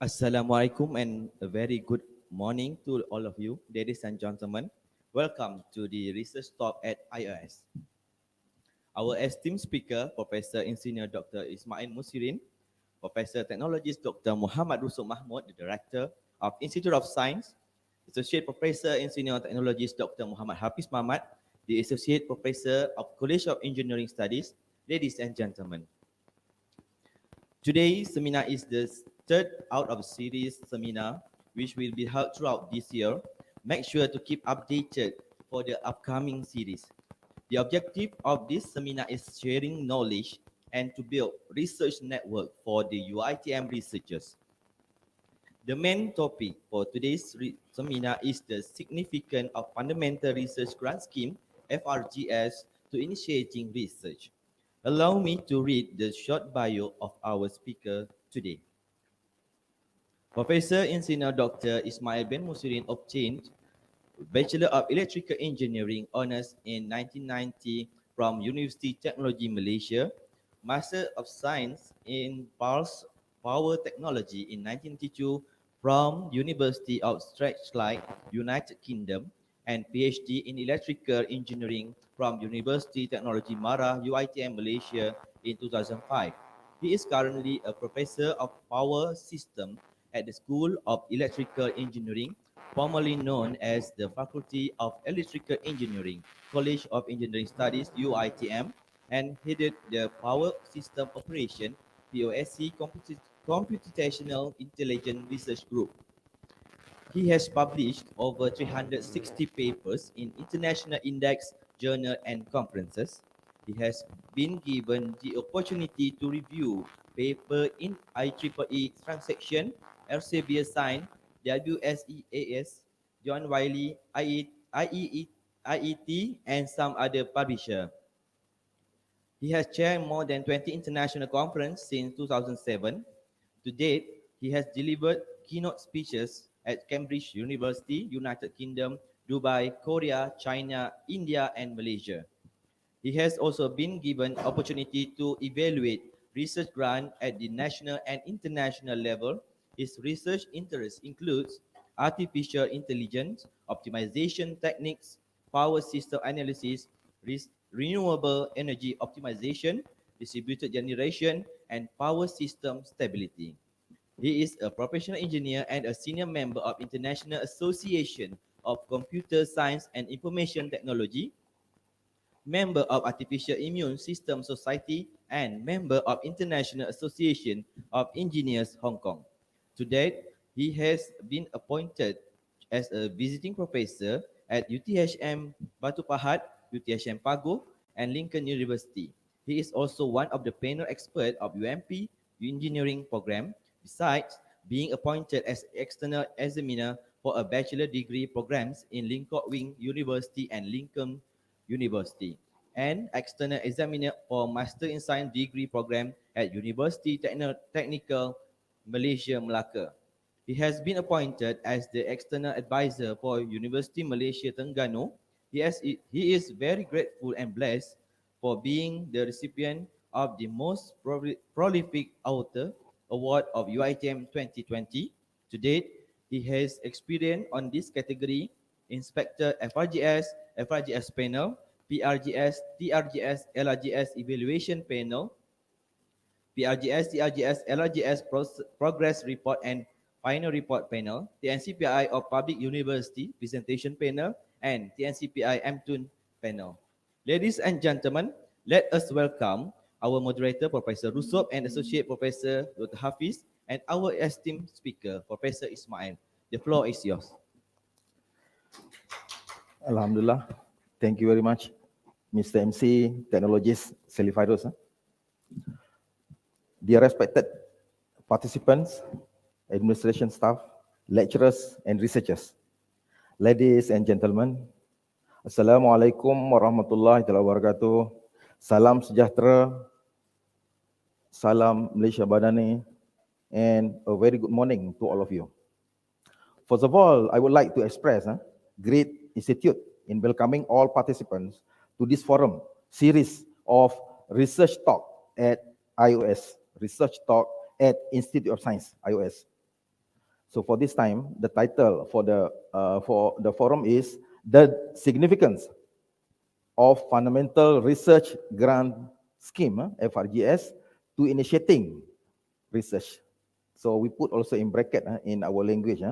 Assalamualaikum and a very good morning to all of you, ladies and gentlemen. Welcome to the Research Talk at IIS. Our esteemed speaker, Professor Engineer Dr. Ismail Musirin, Professor Technologist Dr. Muhammad Rusuk Mahmud, the Director of Institute of Science, Associate Professor Engineer Technologist Dr. Muhammad Hafiz Mahmad, the Associate Professor of College of Engineering Studies, ladies and gentlemen. Today's seminar is the third out of series seminar which will be held throughout this year. Make sure to keep updated for the upcoming series. The objective of this seminar is sharing knowledge and to build research network for the UITM researchers. The main topic for today's seminar is the significance of Fundamental Research Grant Scheme, FRGS, to initiating research. Allow me to read the short bio of our speaker today. Professor Engineer Dr. Ismail bin Musirin obtained Bachelor of Electrical Engineering Honours in 1990 from University Technology Malaysia, Master of Science in Pulse Power Technology in 1992 from University of Strathclyde, United Kingdom, and PhD in Electrical Engineering from University Technology Mara, UITM Malaysia in 2005. He is currently a Professor of Power System at the School of Electrical Engineering, formerly known as the Faculty of Electrical Engineering, College of Engineering Studies, UITM, and headed the Power System Operation, POSC, Computational Intelligence Research Group. He has published over 360 papers in international index, journal, and conferences. He has been given the opportunity to review paper in IEEE transaction, Elsevier Sign, WSEAS, John Wiley, IET, and some other publisher. He has chaired more than 20 international conferences since 2007. To date, he has delivered keynote speeches at Cambridge University, United Kingdom, Dubai, Korea, China, India, and Malaysia. He has also been given opportunity to evaluate research grants at the national and international level. His research interests includes artificial intelligence, optimization techniques, power system analysis, renewable energy optimization, distributed generation, and power system stability. He is a professional engineer and a senior member of International Association of Computer Science and Information Technology, member of Artificial Immune System Society, and member of International Association of Engineers Hong Kong. To date, he has been appointed as a visiting professor at UTHM Batu Pahat, UTHM Pago, and Lincoln University. He is also one of the panel experts of UMP Engineering Program, besides being appointed as external examiner for a bachelor degree programs in Lincoln Wing University and Lincoln University, and external examiner for Master in Science degree program at University Technical Malaysia Melaka. He has been appointed as the external advisor for University Malaysia Terengganu. He is very grateful and blessed for being the recipient of the most prolific author award of UITM 2020. To date, he has experience on this category: Inspector FRGS, FRGS panel, PRGS, TRGS, LRGS evaluation panel, PRGS, TRGS, LRGS Progress Report and Final Report Panel, TNCPI of Public University Presentation Panel, and TNCPI MTUN Panel. Ladies and gentlemen, let us welcome our moderator, Professor Rusop, and Associate Professor Dr. Hafiz, and our esteemed speaker, Professor Ismail. The floor is yours. Alhamdulillah. Thank you very much, Mr. MC, Technologist Selifirus. Dear respected participants, administration staff, lecturers, and researchers, ladies and gentlemen, Assalamualaikum warahmatullahi wabarakatuh. Salam sejahtera, salam Malaysia Badani, and a very good morning to all of you. First of all, I would like to express great institute in welcoming all participants to this forum series of research talk at IOS, research talk at Institute of Science, IOS. So for this time, the title for the forum is The Significance of Fundamental Research Grant Scheme, FRGS, to Initiating Research. So we put also in bracket in our language,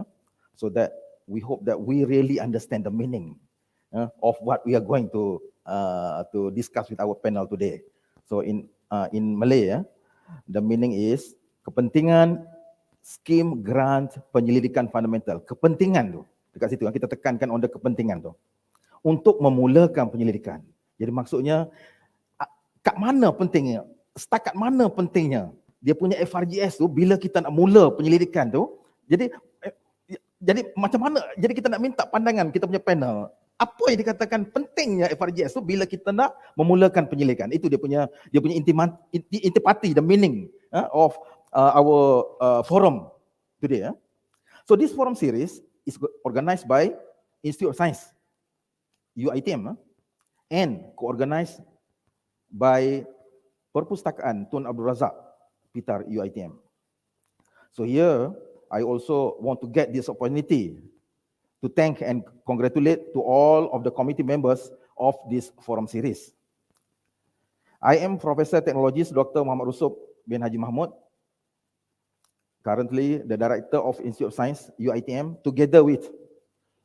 so that we hope that we really understand the meaning of what we are going to discuss with our panel today. So in Malay, the meaning is kepentingan skim grant penyelidikan fundamental. Kepentingan tu, dekat situ kita tekankan on the kepentingan tu, untuk memulakan penyelidikan. Jadi maksudnya, kat mana pentingnya, setakat mana pentingnya dia punya FRGS tu bila kita nak mula penyelidikan tu. Jadi macam mana, jadi kita nak minta pandangan kita punya panel, apa yang dikatakan pentingnya FRGS tu bila kita nak memulakan penyelidikan. Itu dia punya intipati, the meaning of our forum today. So this forum series is organized by Institute of Science, UiTM, and co-organized by Perpustakaan Tun Abdul Razak, PTAR, UiTM. So here, I also want to get this opportunity to thank and congratulate to all of the committee members of this forum series. I am Professor Technologist Dr. Muhammad Rusop bin Haji Mahmud, currently the Director of Institute of Science, UiTM, together with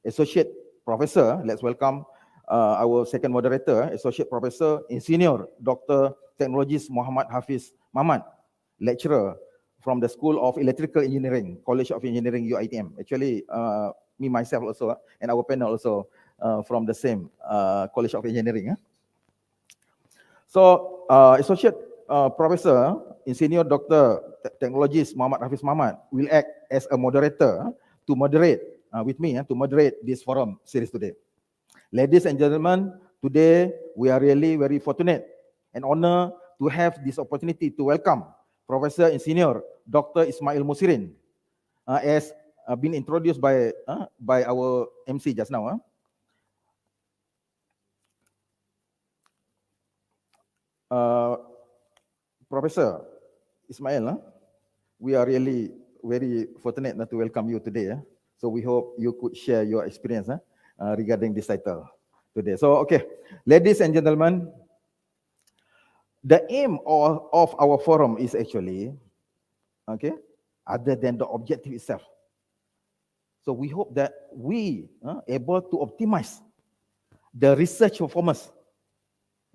Associate Professor, let's welcome our second moderator, Associate Professor in Senior, Dr. Technologist Muhammad Hafiz Mahmad, lecturer from the School of Electrical Engineering, College of Engineering, UiTM. Actually, me myself also, and our panel also from the same College of Engineering. So, Associate Professor in Senior Dr. Technologist Muhammad Hafiz Mahmad will act as a moderator to moderate with me to moderate this forum series today. Ladies and gentlemen, today we are really very fortunate and honored to have this opportunity to welcome Professor in Senior Dr. Ismail Musirin, as been introduced by our MC just now. Professor Ismail, we are really very fortunate to welcome you today. So we hope you could share your experience regarding this title today. So, okay, ladies and gentlemen, the aim of our forum is actually, other than the objective itself. So we hope that we are able to optimize the research performance.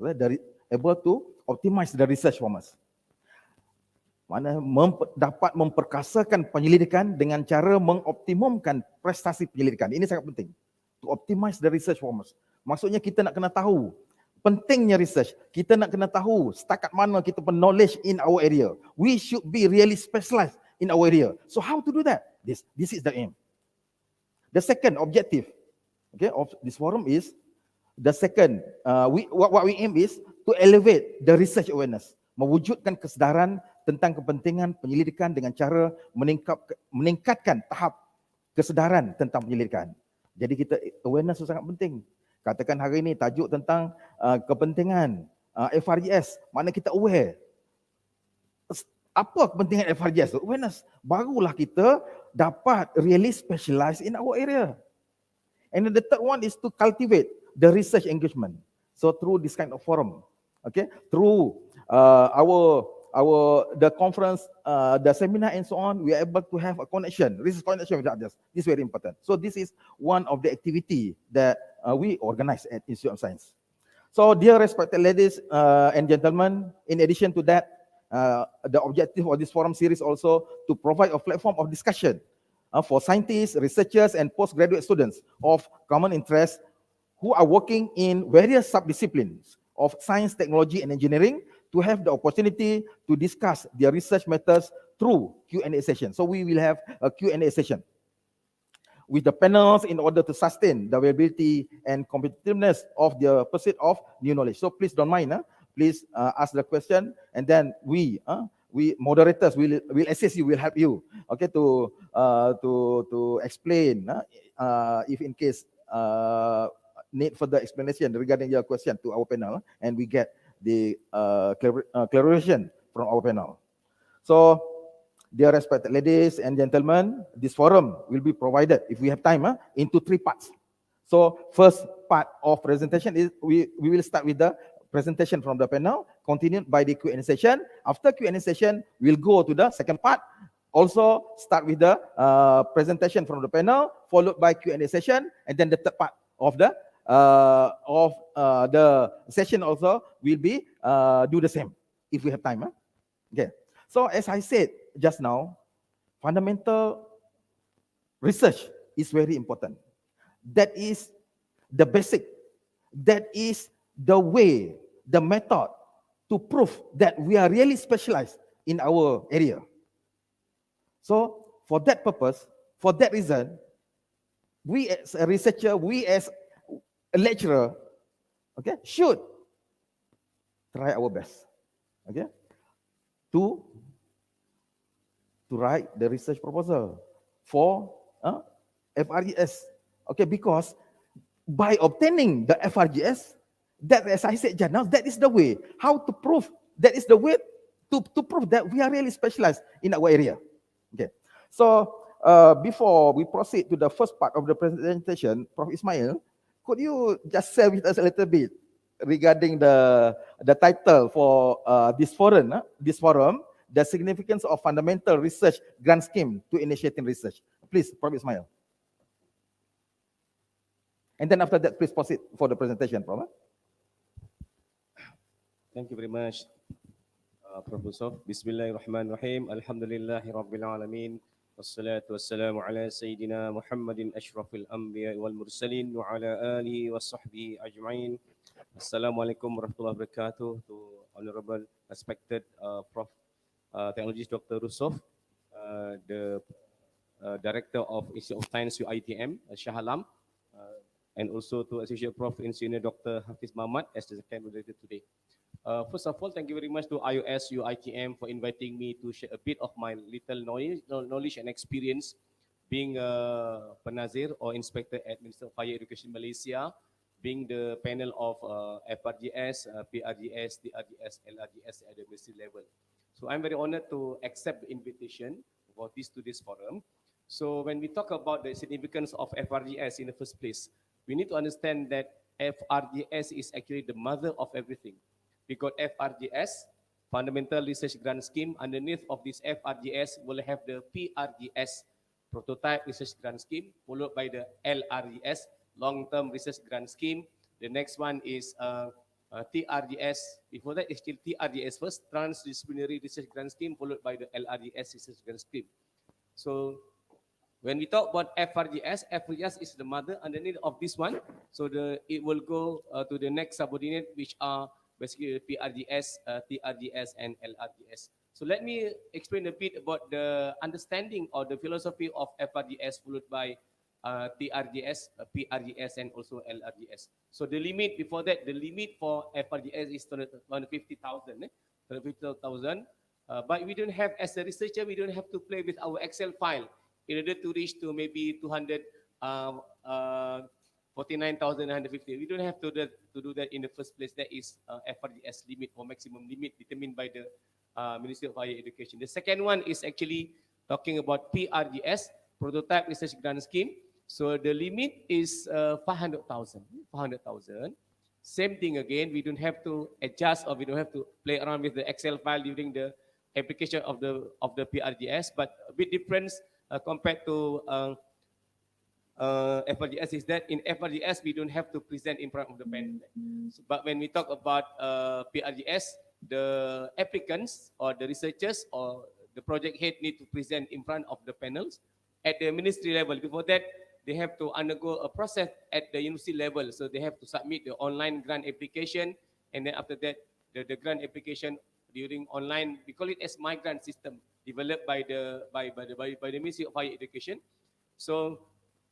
Able to optimize the research performance. Mana dapat memperkasakan penyelidikan dengan cara mengoptimumkan prestasi penyelidikan. Ini sangat penting. To optimize the research performance. Maksudnya kita nak kena tahu pentingnya research. Kita nak kena tahu setakat mana kita punya knowledge in our area. We should be really specialized in our area. So how to do that? This is the aim. The second objective, of this forum is the second. What we aim is to elevate the research awareness, mewujudkan kesedaran tentang kepentingan penyelidikan dengan cara meningkatkan tahap kesedaran tentang penyelidikan. Jadi kita awareness itu sangat penting. Katakan hari ini tajuk tentang kepentingan FRGS, mana kita aware. Apa kepentingan FRGS? Awareness. Barulah kita dapat really specialize in our area. And the third one is to cultivate the research engagement. So through this kind of forum, through our the conference, the seminar and so on, we are able to have a connection, research connection with others. This is very important. So this is one of the activity that we organize at Institute of Science. So dear respected ladies and gentlemen, in addition to that, the objective of this forum series also to provide a platform of discussion for scientists, researchers, and postgraduate students of common interest who are working in various subdisciplines of science, technology, and engineering to have the opportunity to discuss their research methods through Q&A session. So we will have a Q&A session with the panels in order to sustain the viability and competitiveness of the pursuit of new knowledge. So please don't mind, please ask the question, and then we moderators will assist you, will help you, okay, to explain if in case need further explanation regarding your question to our panel, and we get the clarification from our panel. So, dear respected ladies and gentlemen, this forum will be provided, if we have time, into 3 parts. So, first part of presentation is we will start with the presentation from the panel, continued by the Q&A session. After Q&A session, we'll go to the second part. Also, start with the presentation from the panel, followed by Q&A session, and then the third part of the session also will be do the same if we have time. Okay. So as I said just now, fundamental research is very important. That is the basic. That is the way, the method to prove that we are really specialized in our area. So for that purpose, for that reason, we as a researcher, we as a lecturer, okay, should try our best, okay, to write the research proposal for FRGS, okay, because by obtaining the FRGS, that, as I said just now, that is the way how to prove, that is the way to prove that we are really specialized in our area. Okay, so before we proceed to the first part of the presentation, Prof. Ismail, could you just share with us a little bit regarding the title for this forum, the significance of fundamental research grant scheme to initiating research? Please, Prof. Ismail. And then after that, please proceed for the presentation, Prof. Thank you very much, Professor. Bismillahirrahmanirrahim. Alhamdulillahi Rabbil Alamin. Wassalatu wassalamu ala Sayyidina Muhammadin ashrafil anbiya wal mursalin wa ala alihi wa sahbihi ajma'in. Assalamualaikum warahmatullahi wabarakatuh. To Honorable respected Prof. Technologist Dr. Russof, the Director of Institute of Science UITM, Shah Alam, and also to Associate Prof. Engineer Dr. Hafiz Muhammad as the second moderator today. First of all, thank you very much to IOS UITM for inviting me to share a bit of my little knowledge and experience being a penazir or inspector at Ministry of Higher Education Malaysia, being the panel of FRGS, PRGS, TRGS, LRGS at the ministry level. So I'm very honored to accept the invitation for this forum. So when we talk about the significance of FRGS in the first place, we need to understand that FRGS is actually the mother of everything. We got FRGS, Fundamental Research Grant Scheme. Underneath of this FRGS, we'll have the PRGS, Prototype Research Grant Scheme, followed by the LRGS, Long-Term Research Grant Scheme. The next one is TRGS. Before that, it's still TRGS first, Transdisciplinary Research Grant Scheme, followed by the LRGS Research Grant Scheme. So when we talk about FRGS is the mother underneath of this one. So it will go to the next subordinate, which are basically PRGS, TRGS, and LRGS. So let me explain a bit about the understanding or the philosophy of FRGS, followed by TRGS, PRGS, and also LRGS. So the limit before that, the limit for FRGS is 250,000. 250,000. But we don't have, as a researcher, we don't have to play with our Excel file in order to reach to maybe 49,950. We don't have to do that in the first place. That is FRGS limit or maximum limit determined by the Ministry of Higher Education. The second one is actually talking about PRGS, Prototype Research Grant Scheme. So the limit is 500,000. 500,000. Same thing again. We don't have to adjust or we don't have to play around with the Excel file during the application of the PRGS, but a bit different compared to FRGS is that in FRGS we don't have to present in front of the panel. So, but when we talk about PRGS, the applicants or the researchers or the project head need to present in front of the panels at the ministry level. Before that, they have to undergo a process at the university level. So they have to submit the online grant application, and then after that, the grant application during online, we call it as my grant system, developed by the Ministry of Higher Education. So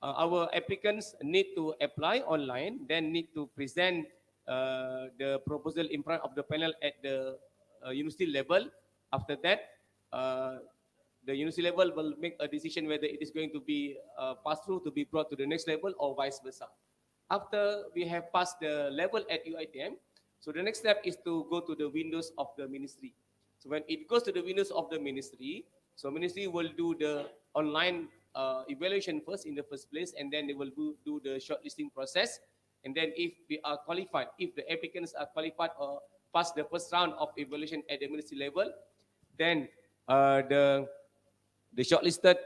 our applicants need to apply online, then need to present the proposal in front of the panel at the university level. After that, the university level will make a decision whether it is going to be passed through to be brought to the next level or vice versa. After we have passed the level at UiTM, so the next step is to go to the windows of the ministry. So when it goes to the windows of the ministry, so ministry will do the online evaluation first in the first place, and then they will do the shortlisting process. And then if we are qualified, if the applicants are qualified or pass the first round of evaluation at the ministry level, then the shortlisted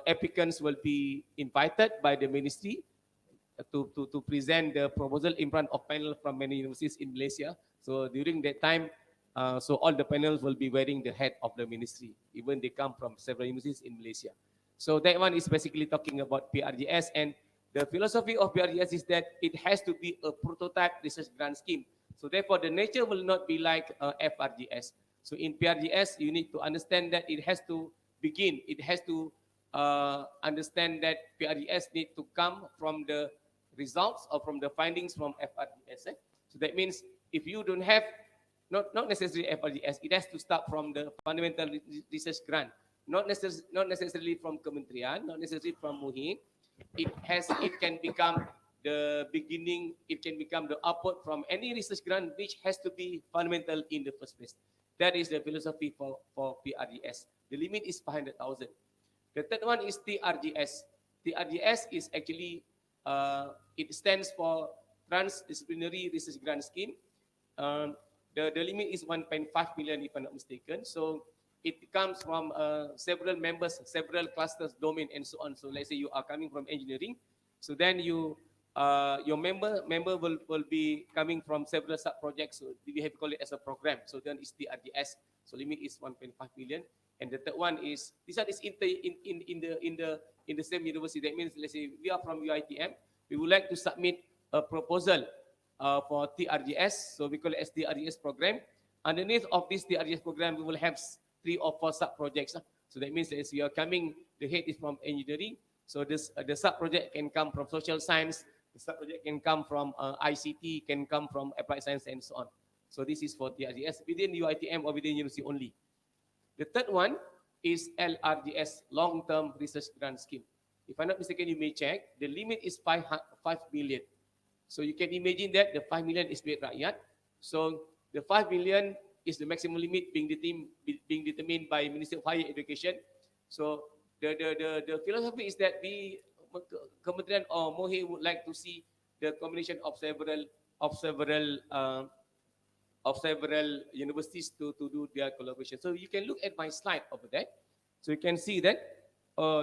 applicants will be invited by the ministry to present the proposal in front of panel from many universities in Malaysia. So during that time, so all the panels will be wearing the hat of the ministry, even they come from several universities in Malaysia. So that one is basically talking about PRGS, and the philosophy of PRGS is that it has to be a prototype research grant scheme. So therefore, the nature will not be like FRGS. So in PRGS, you need to understand that it has to begin, it has to understand that PRGS need to come from the results or from the findings from FRGS. So that means if you don't have, not necessarily FRGS, it has to start from the fundamental research grant, not necessarily from Kementerian, not necessarily from MUHI. It can become the beginning, it can become the output from any research grant which has to be fundamental in the first place. That is the philosophy for PRGS. The limit is 500,000. The third one is TRGS. TRGS is actually, it stands for Transdisciplinary Research Grant Scheme. The limit is 1.5 million if I'm not mistaken. So it comes from several members, several clusters, domain, and so on. So let's say you are coming from engineering. So then your member will be coming from several sub-projects. So we have to call it as a program. So then it's TRGS. So limit is 1.5 million. And the third one is, this one is in the same university. That means, let's say we are from UiTM. We would like to submit a proposal for TRGS. So we call it as TRGS program. Underneath of this TRGS program, we will have 3 or 4 sub-projects. So that means as you are coming, the head is from engineering. So this the sub-project can come from social science. The sub-project can come from ICT, can come from applied science, and so on. So this is for TRGS within UiTM or within university only. The third one is LRGS, Long-Term Research Grant Scheme. If I'm not mistaken, you may check. The limit is 5 million. So you can imagine that the 5 million is duit rakyat. So the 5 million is the maximum limit being determined by Ministry of Higher Education. So the philosophy is that we, Kementerian or MOHI, would like to see the combination of several universities to do their collaboration. So you can look at my slide over there. So you can see that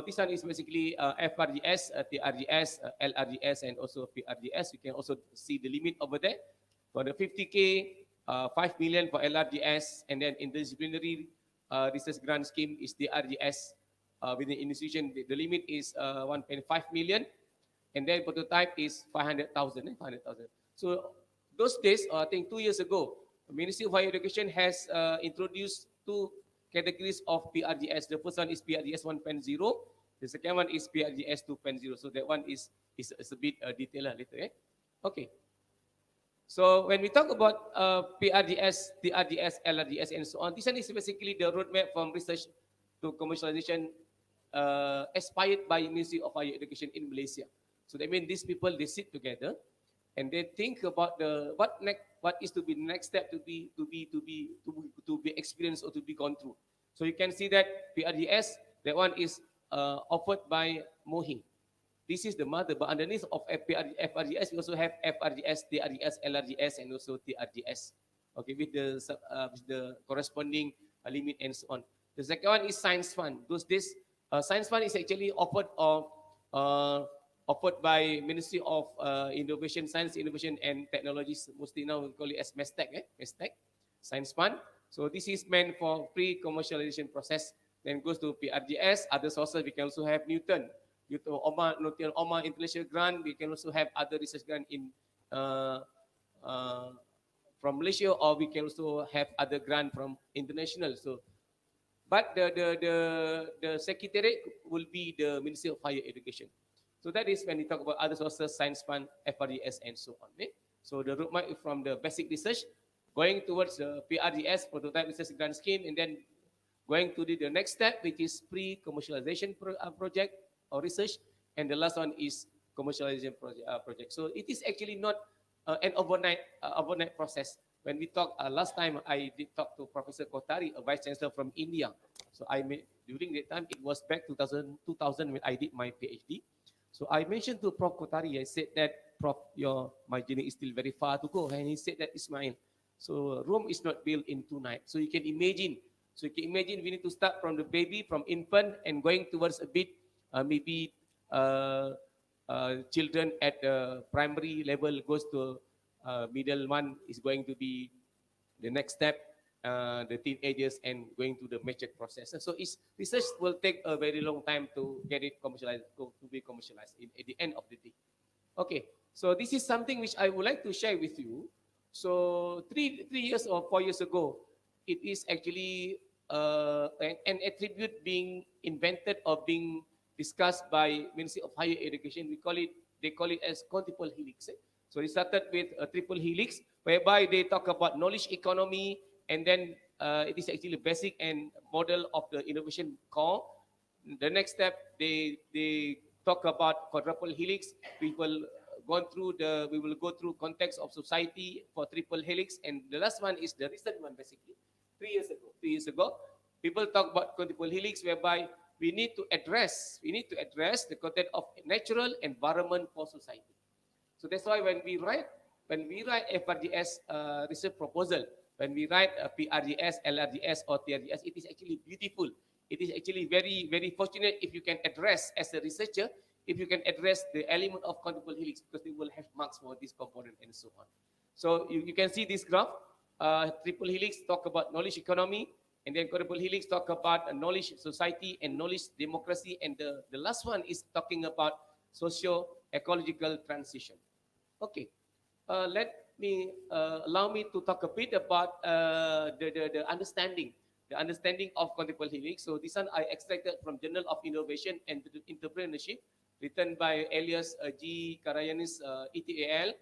this one is basically FRGS, TRGS, LRGS, and also PRGS. You can also see the limit over there. For the 50K, 5 million for LRGS, and then interdisciplinary research grant scheme is the RGS. Within institution, the limit is 1.5 million, and then prototype is 500,000. So those days, I think 2 years ago, the Ministry of Higher Education has introduced 2 categories of PRGS. The first one is PRGS 1.0. The second one is PRGS 2.0. So that one is a bit detailed later. Okay. So when we talk about PRGS, TRGS, LRGS, and so on, this one is basically the roadmap from research to commercialization aspired by Ministry of Higher Education in Malaysia. So that means these people, they sit together and they think about what is to be the next step to be experienced or to be gone through. So you can see that PRGS, that one is offered by MOHI. This is the mother, but underneath of FRGS, we also have FRGS, TRGS, LRGS, and also TRGS. Okay, with the corresponding limit and so on. The second one is science fund. Those days, science fund is actually uh, offered by Ministry of Innovation, Science, Innovation and Technologies. Mostly now we call it as MESTEC, MESTEC, Science Fund. So this is meant for pre-commercialization process. Then goes to PRGS. Other sources we can also have Newton, Newton Omar International Grant. We can also have other research grant in uh, uh, from Malaysia, or we can also have other grant from international. So, but the secretariat will be the Ministry of Higher Education. So that is when we talk about other sources, science fund, FRGS, and so on. So the roadmap is from the basic research, going towards the PRGS, prototype research grant scheme, and then going to the next step, which is pre-commercialization project or research, and the last one is commercialization project. So it is actually not an overnight process. When we talked last time, I did talk to Professor Kotari, a vice chancellor from India. So during that time, it was back 2000 when I did my PhD. So I mentioned to Prof. Kotari, I said that, Prof, my journey is still very far to go. And he said that, Ismail, so Rome is not built in 2 nights. So you can imagine. So you can imagine we need to start from the baby, from infant, and going towards a bit, maybe children at the primary level goes to middle one is going to be the next step, the teenagers and going to the mature process. So research will take a very long time to get it commercialized, to be commercialized at the end of the day. Okay, so this is something which I would like to share with you. So three years or 4 years ago, it is actually an attribute being invented or being discussed by Ministry of Higher Education. They call it as quadruple helix. So they started with a triple helix, whereby they talk about knowledge economy, and then it is actually basic and model of the innovation core. The next step, they talk about quadruple helix. We will go through context of society for triple helix, and the last one is the recent one, basically 3 years ago, people talk about quadruple helix, whereby we need to address the content of natural environment for society. So that's why when we write FRGS research proposal, when we write a PRGS, LRGS, or TRGS, it is actually beautiful. It is actually very, very fortunate if you can address, as a researcher, if you can address the element of quadruple helix, because they will have marks for this component and so on. So you can see this graph. Triple helix talk about knowledge economy, and then quadruple helix talk about knowledge society and knowledge democracy, and the last one is talking about socio-ecological transition. Okay, allow me to talk a bit about the understanding of quadruple helix. So this one I extracted from Journal of Innovation and Entrepreneurship, written by Elias G. Karayanis, ETAL.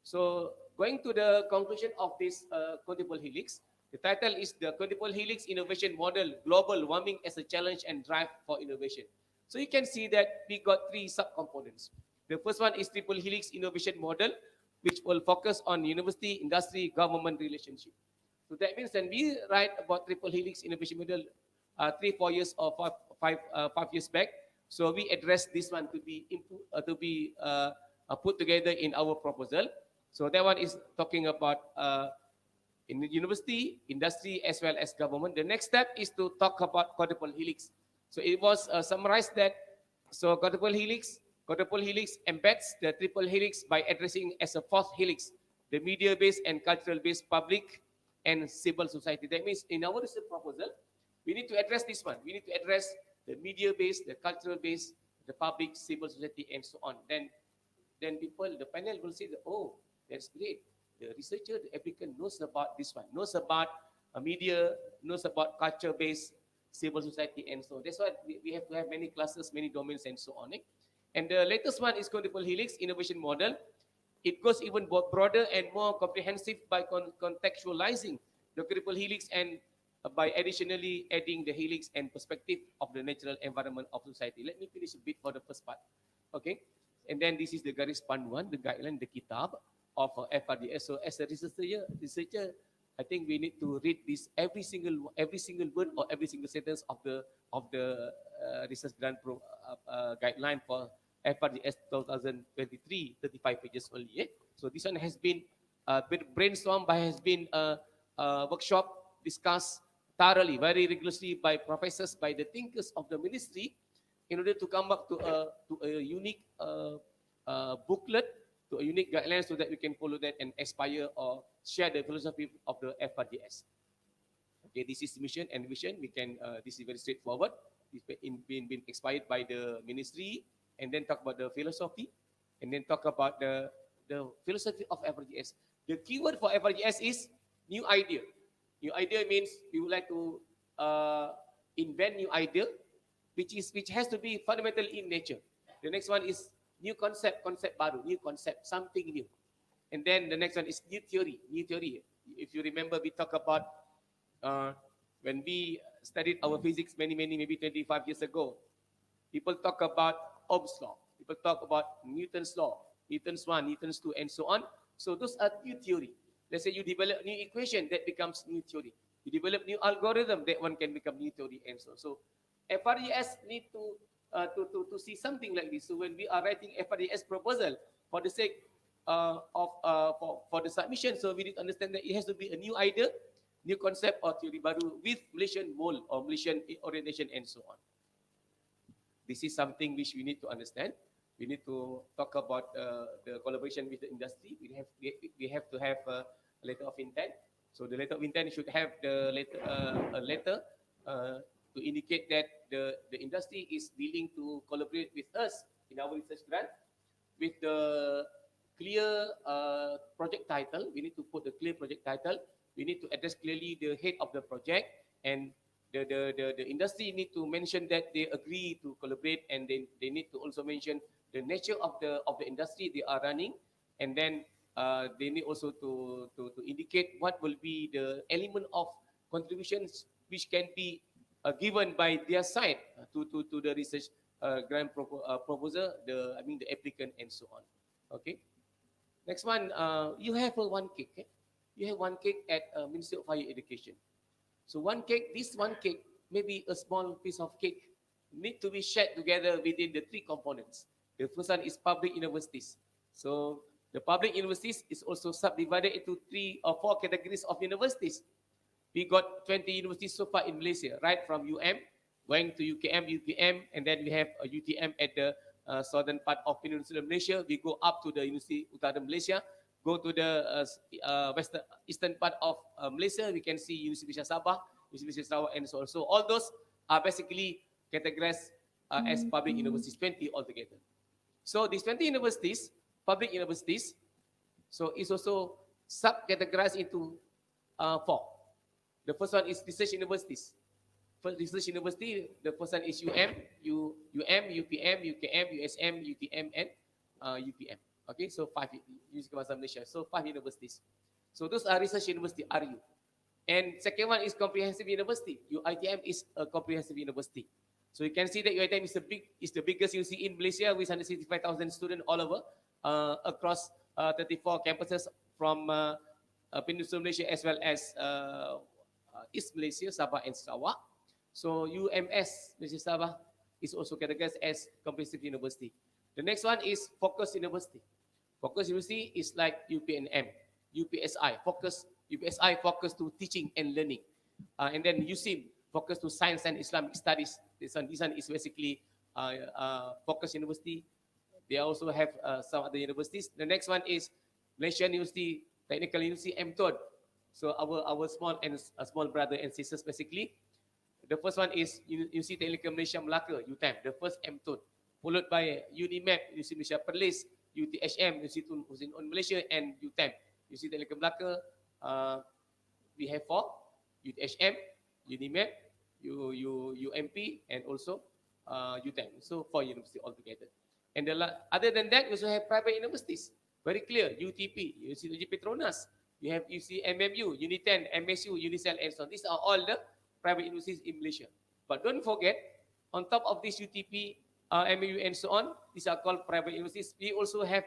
So going to the conclusion of this quadruple helix, the title is the Quadruple Helix Innovation Model, Global Warming as a Challenge and Drive for Innovation. So you can see that we got 3 subcomponents. The first one is Triple Helix Innovation Model, which will focus on university, industry, government relationship. So that means when we write about Triple Helix Innovation Model 3-4 years or 5 years back, so we address this one to be put together in our proposal. So that one is talking about in the university, industry, as well as government. The next step is to talk about quadruple helix. So it was summarized that quadruple helix embeds the triple helix by addressing as a fourth helix the media-based and cultural-based public and civil society. That means in our research proposal, we need to address this one. We need to address the media-based, the cultural-based, the public, civil society, and so on. Then the panel will say, oh, that's great. The researcher, the applicant knows about this one, knows about media, knows about culture-based civil society, and so on. That's why we have to have many classes, many domains, and so on. And the latest one is quadruple helix innovation model. It goes even broader and more comprehensive by contextualizing the quadruple helix and by additionally adding the helix and perspective of the natural environment of society. Let me finish a bit for the first part. Okay. And then this is the Garis Panduan, the guideline, the kitab of FRGS. So as a researcher, I think we need to read this every single word or every single sentence of the research grant guideline for FRGS 2023, 35 pages only. So this one has been brainstormed, but has been workshop discussed thoroughly, very rigorously by professors, by the thinkers of the ministry, in order to come up to a unique booklet, to a unique guidelines, so that we can follow that and aspire or share the philosophy of the FRGS. Okay, this is mission and vision. We can this is very straightforward. It's been expired by the ministry, and then talk about the philosophy, and then talk about the philosophy of FRGS. The keyword for FRGS is new idea. New idea means we would like to invent new idea, which has to be fundamental in nature. The next one is new concept, concept baru, new concept, something new. And then the next one is new theory, new theory. If you remember, we talk about when we studied our physics maybe 25 years ago. People talk about Ohm's law. People talk about Newton's law, Newton's 1, Newton's 2, and so on. So those are new theory. Let's say you develop new equation, that becomes new theory. You develop new algorithm, that one can become new theory, and so on. So FRGS need to see something like this. So when we are writing FRGS proposal for the sake for the submission, so we need to understand that it has to be a new idea, new concept or theory baru with Malaysian mold or Malaysian orientation, and so on. This is something which we need to understand. We need to talk about the collaboration with the industry. We have to have a letter of intent. So the letter of intent should have the letter, a letter to indicate that the industry is willing to collaborate with us in our research grant with the clear project title. We need to put the clear project title. We need to address clearly the head of the project, and the industry need to mention that they agree to collaborate, and they need to also mention the nature of the industry they are running, and then they need also to indicate what will be the element of contributions which can be given by their side to the research grant proposer, the applicant, and so on. Okay. Next one, you have one cake. Okay? You have one cake at Ministry of Higher Education. So one cake, this one cake, maybe a small piece of cake, need to be shared together within the three components. The first one is public universities. So the public universities is also subdivided into 3 or 4 categories of universities. We got 20 universities so far in Malaysia, right from going to UKM, UPM, and then we have a UTM at the southern part of Peninsular Malaysia. We go up to the University Utara Malaysia, go to the eastern part of Malaysia. We can see University of Sabah, University of Sarawak, and so on. So all those are basically categorized as public universities, 20 altogether. So these 20 universities, public universities, so it's also subcategorized into 4. The first one is research universities. First research university, the first one is UPM, UPM, UKM, USM, UTM, and UPM. Okay, so 5 University of Malaysia. So 5 universities. So those are research university, RU. And second one is comprehensive university. UITM is a comprehensive university. So you can see that UITM is the biggest university in Malaysia with 165,000 students all over across 34 campuses from Peninsular Malaysia as well as East Malaysia, Sabah and Sarawak. So UMS, Malaysia Sabah, is also categorized as comprehensive university. The next one is focus university. Focus university is like UPNM, UPSI, UPSI focus to teaching and learning. And then USIM, focus to science and Islamic studies. This one is basically focus university. They also have some other universities. The next one is Malaysian University, Technical University, MTOD. So our small brother and sisters basically. The first one is University Technical Malaysia Melaka, UTM, the first MTOD. Followed by UNIMAP, University Malaysia Perlis, UTHM, University Tun Hussein On Malaysia, and UTM. University Technical Melaka, we have 4, UTHM, UNIMAP, UMP, and also UTM. So 4 universities altogether. And other than that, we also have private universities. Very clear, UTP, University Petronas, you have UCMMU, Uniten, MSU, Unicel, and so on. These are all the private universities in Malaysia. But don't forget, on top of this UTP, MAU, and so on, these are called private universities. We also have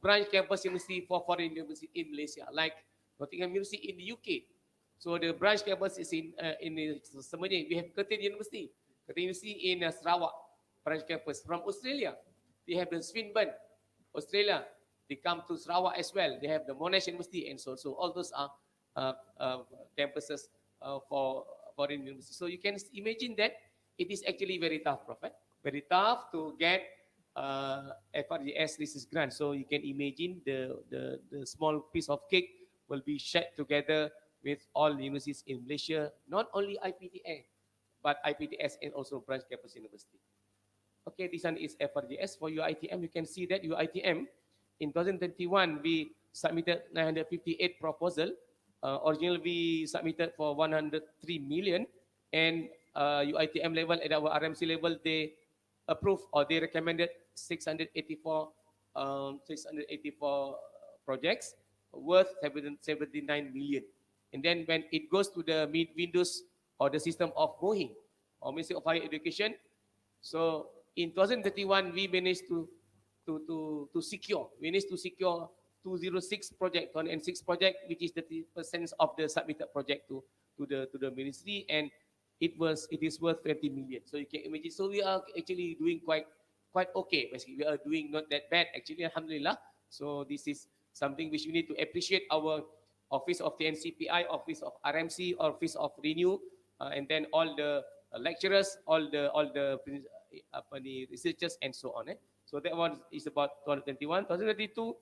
branch campus university for foreign university in Malaysia, like Nottingham University in the UK. So the branch campus is in Semenyi. We have Curtin University in Sarawak, branch campus. From Australia, they have the Swinburne, Australia. They come to Sarawak as well. They have the Monash University and so on. So all those are campuses for foreign university. So you can imagine that it is actually very tough, Prof. Very tough to get FRGS research grant. So you can imagine the small piece of cake will be shared together with all universities in Malaysia, not only IPTA, but IPTS and also branch campus university. Okay, this one is FRGS. For UITM, you can see that UITM in 2021, we submitted 958 proposal. Originally, we submitted for 103 million, and UITM level at our RMC level, they approved or they recommended 684 projects worth 79 million. And then when it goes to the mid windows or the system of MOHI or Ministry of Higher Education, so in 2031 we managed to secure. We managed to secure 206 project, 206 project, which is 30% of the submitted project to the ministry, and it is worth 20 million. So you can imagine. So we are actually doing quite okay. Basically, we are doing not that bad actually. Alhamdulillah. So this is something which we need to appreciate our Office of the NCPI, Office of RMC, Office of Renew, and then all the lecturers, all the researchers, and so on. So that one is about 2021. 2022,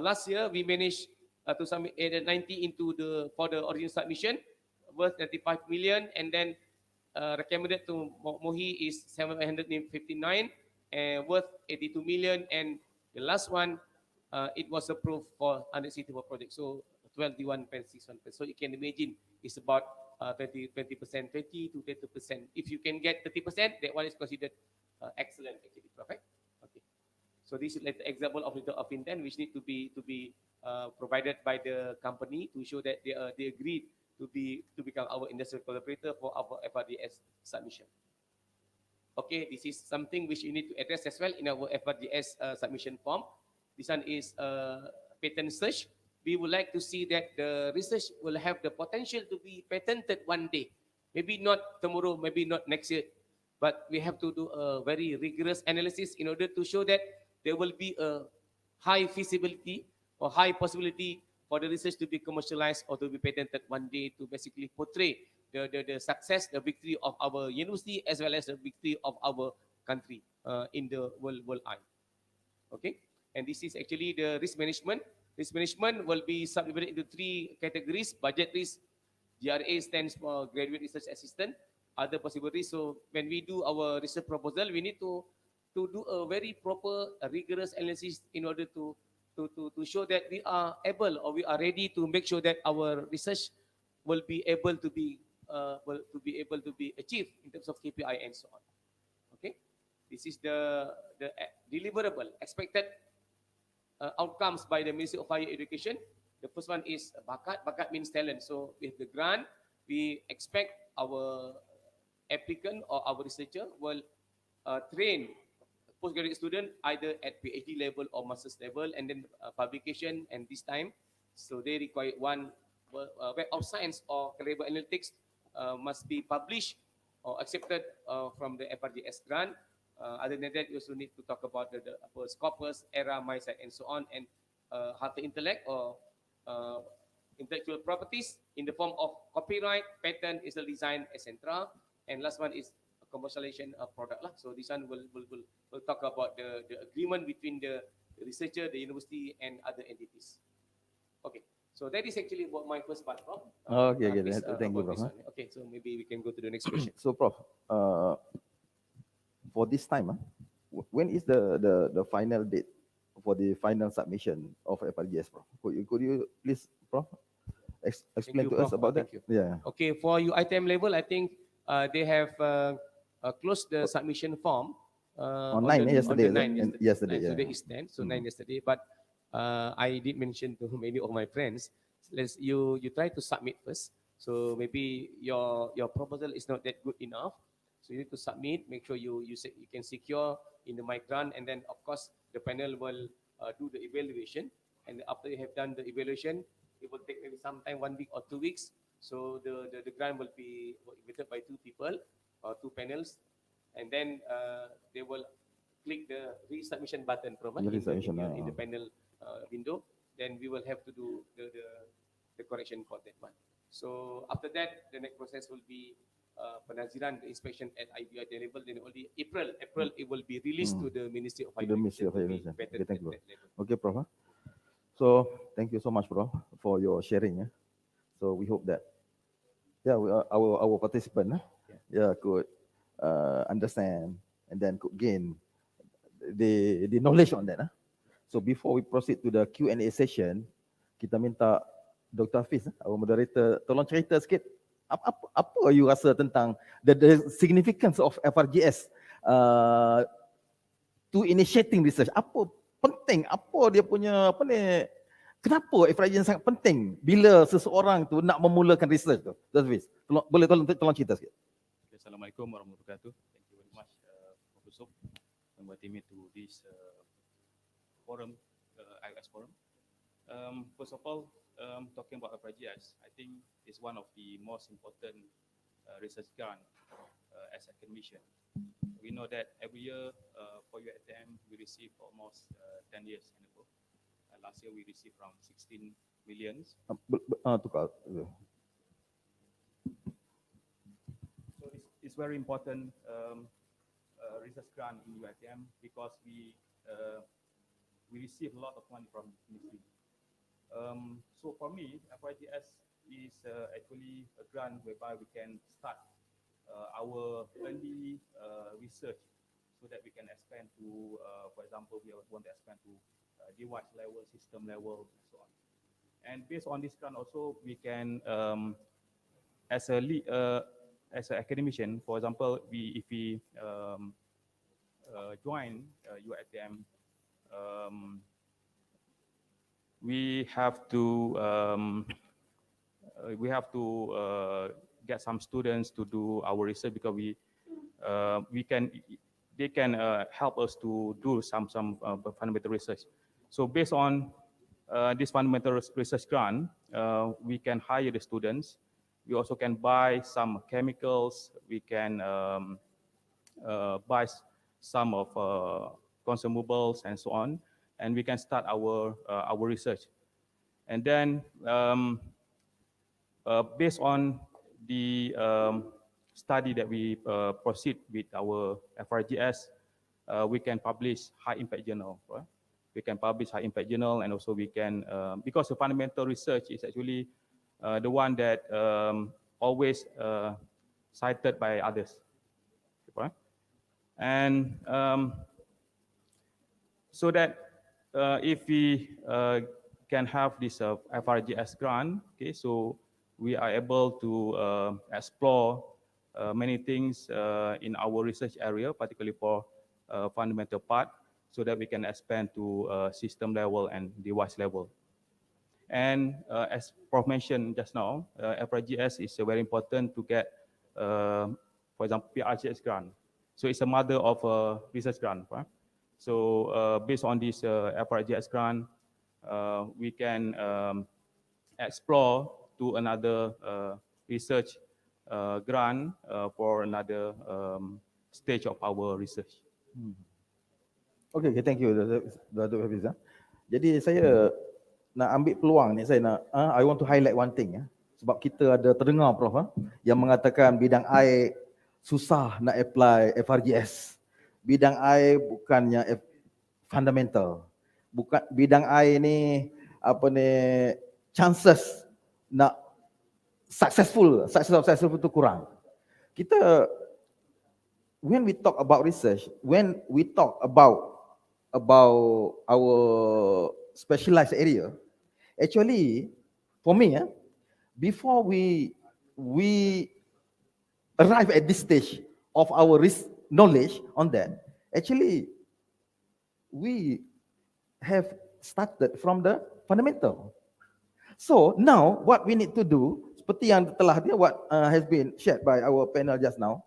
last year we managed to submit 90 into for the original submission, worth 35 million, and then recommended to MOHI is 759, and worth 82 million, and the last one it was approved for 164 projects, so 21.61%. So you can imagine it's about 20%, 20% to 30%. If you can get 30%, that one is considered excellent actually, perfect. Okay. So this is like the example of letter of intent which need to be provided by the company to show that they agreed to become our industrial collaborator for our FRGS submission. Okay, this is something which you need to address as well in our FRGS submission form. This one is patent search. We would like to see that the research will have the potential to be patented one day. Maybe not tomorrow, maybe not next year, but we have to do a very rigorous analysis in order to show that there will be a high feasibility or high possibility for the research to be commercialized or to be patented one day, to basically portray the success, the victory of our university as well as the victory of our country in the world eye. Okay, and this is actually the risk management. Risk management will be subdivided into three categories: budget risk, GRA stands for graduate research assistant, other possible risks. So when we do our research proposal, we need to do a very proper, rigorous analysis in order to show that we are able or we are ready to make sure that our research will be able to be achieved in terms of KPI and so on. Okay, this is the deliverable expected outcomes by the Ministry of Higher Education. The first one is bakat. Bakat means talent. So with the grant, we expect our applicant or our researcher will train postgraduate student either at PhD level or master's level, and then publication. And this time, so they require one Web of Science or Career Analytics must be published or accepted from the FRGS grant. Other than that, you also need to talk about the Scopus, ERA, Masa, and so on, and Harta Intellect or intellectual properties in the form of copyright, patent, digital design, etc. And last one is commercialization of product lah. So this one will talk about the agreement between the researcher, the university, and other entities. Okay, so that is actually what my first part, Prof. Okay, thank you, Prof. Okay, so maybe we can go to the next question. So, Prof, for this time, when is the final date for the final submission of FRGS, Prof? Could you please, Prof, explain to us about that? Yeah. Okay, for UITM level, I think they have closed the submission form on 9 yesterday. On the 9 yesterday. Yeah. Today is 10, so 9 yesterday. But I did mention to many of my friends, you try to submit first. So maybe your proposal is not that good enough. So you need to submit, make sure you can secure in the grant, and then of course the panel will do the evaluation. And after you have done the evaluation, it will take maybe sometime 1 week or 2 weeks. So the grant will be evaluated by 2 people or 2 panels, and then they will click the resubmission button in the panel window. Then we will have to do the correction for that one. So after that, the next process will be penaziran, the inspection at IBRD level. Then only April it will be released to the Ministry of To Higher the Ministry of Higher Education to be Education. vetted Okay, thank at you. that level. Okay, Prof. So thank you so much, Prof, for your sharing. So we hope that our participant could understand and then could gain the knowledge on that. So before we proceed to the Q&A session, kita minta Dr. Hafiz, our moderator, tolong cerita sikit apa you rasa tentang the significance of FRGS to initiating research. Apa penting, apa dia punya kenapa FRGS sangat penting bila seseorang tu nak memulakan research tu. Dr. Hafiz, tolong cerita sikit. Assalamualaikum warahmatullahi wabarakatuh. Thank you very much, Professor, inviting me to this forum, IOS forum. First of all, talking about FRGS, I think it's one of the most important research grant as a commission. We know that every year for UATM, we receive almost 10 years in a row. Last year, we received around 16 millions. Tukar. So it's very important research grant in UITM because we receive a lot of money from ministry. So for me, FRGS is actually a grant whereby we can start our early research so that we can expand to, for example, we want to expand to device level, system level, and so on. And based on this grant also, we can, as an academician, for example, if we join UITM, we have to get some students to do our research because they can help us to do some fundamental research. So based on this fundamental research grant, we can hire the students. We also can buy some chemicals. We can buy some of consumables and so on, and we can start our research. And then based on the study that we proceed with our FRGS, we can publish high impact journal. Right? We can publish high impact journal, and also we can because the fundamental research is actually the one that always cited by others. Right? And so that if we can have this FRGS grant, okay, so we are able to explore many things in our research area, particularly for fundamental part, so that we can expand to system level and device level. And as Prof mentioned just now, FRGS is very important to get, for example, PRGS grant. So it's a mother of research grant. Right? So based on this FRGS grant, we can explore to another research grant for another stage of our research. Okay, thank you, Dr. Hafiz. Jadi saya nak ambil peluang ni, I want to highlight one thing. Sebab kita ada terdengar, Prof, yang mengatakan bidang air susah nak apply FRGS. Bidang air bukannya fundamental. Bukan bidang air ni chances nak successful tu kurang. Kita when we talk about research, when we talk about our specialized area, actually for me, before we arrive at this stage of our knowledge on that, actually we have started from the fundamental. So now what we need to do, seperti yang what has been shared by our panel just now,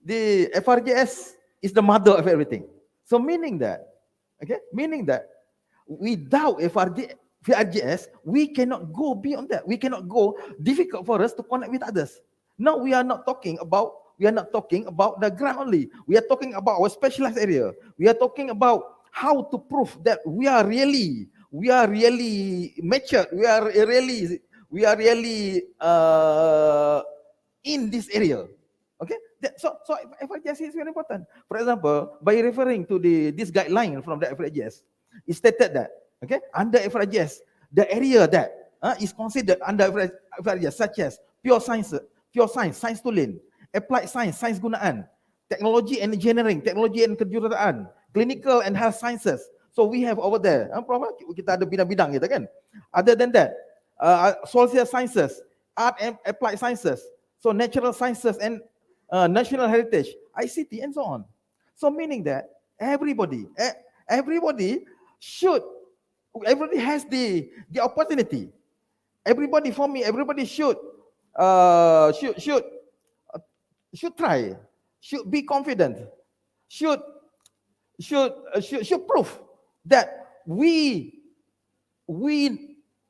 the FRGS is the mother of everything. So meaning that without FRGS, we cannot go beyond that. We cannot go, difficult for us to connect with others. Now we are not talking about the grant only. We are talking about our specialized area. We are talking about how to prove that we are really matured. we are really in this area. Okay, so FRGS is very important. For example, by referring to this guideline from the FRGS, it stated that under FRGS, the area that is considered under FRGS such as pure science, science tulen, applied science, science gunaan, technology and engineering, teknologi and kejuruteraan, clinical and health sciences. So we have over there, kita ada bidang-bidang kita kan. Other than that, social sciences, art and applied sciences, so natural sciences and national heritage, ICT and so on. So meaning that everybody has the opportunity. Everybody for me, everybody should try, should be confident, should prove that we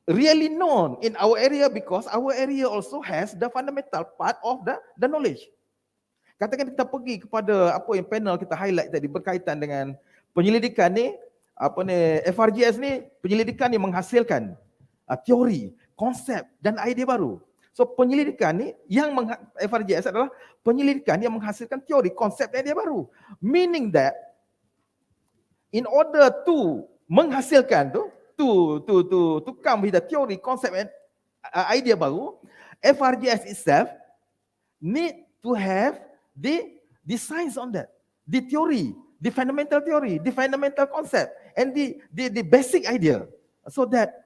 really known in our area, because our area also has the fundamental part of the knowledge. Katakan kita pergi kepada apa yang panel kita highlight tadi berkaitan dengan penyelidikan ni, FRGS ni penyelidikan yang menghasilkan teori, konsep dan idea baru. So penyelidikan ni FRGS adalah penyelidikan yang menghasilkan teori, konsep dan idea baru. Meaning that in order to menghasilkan to come with the theory, concept and idea baru, FRGS itself need to have the science on that, the theory, the fundamental theory, the fundamental concept, and the basic idea, so that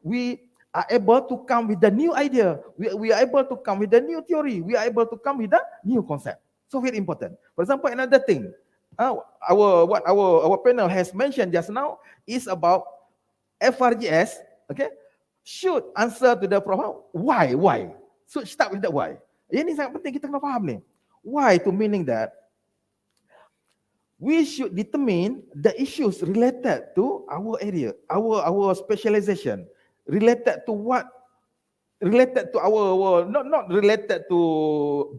we are able to come with the new idea, we are able to come with the new theory, we are able to come with the new concept. So very important. For example, another thing, our panel has mentioned just now is about FRGS, should answer to the problem, why? Should start with the why. Ini sangat penting kita kena faham ni. Why to meaning that we should determine the issues related to our area, our specialization, related to what, related to our not related to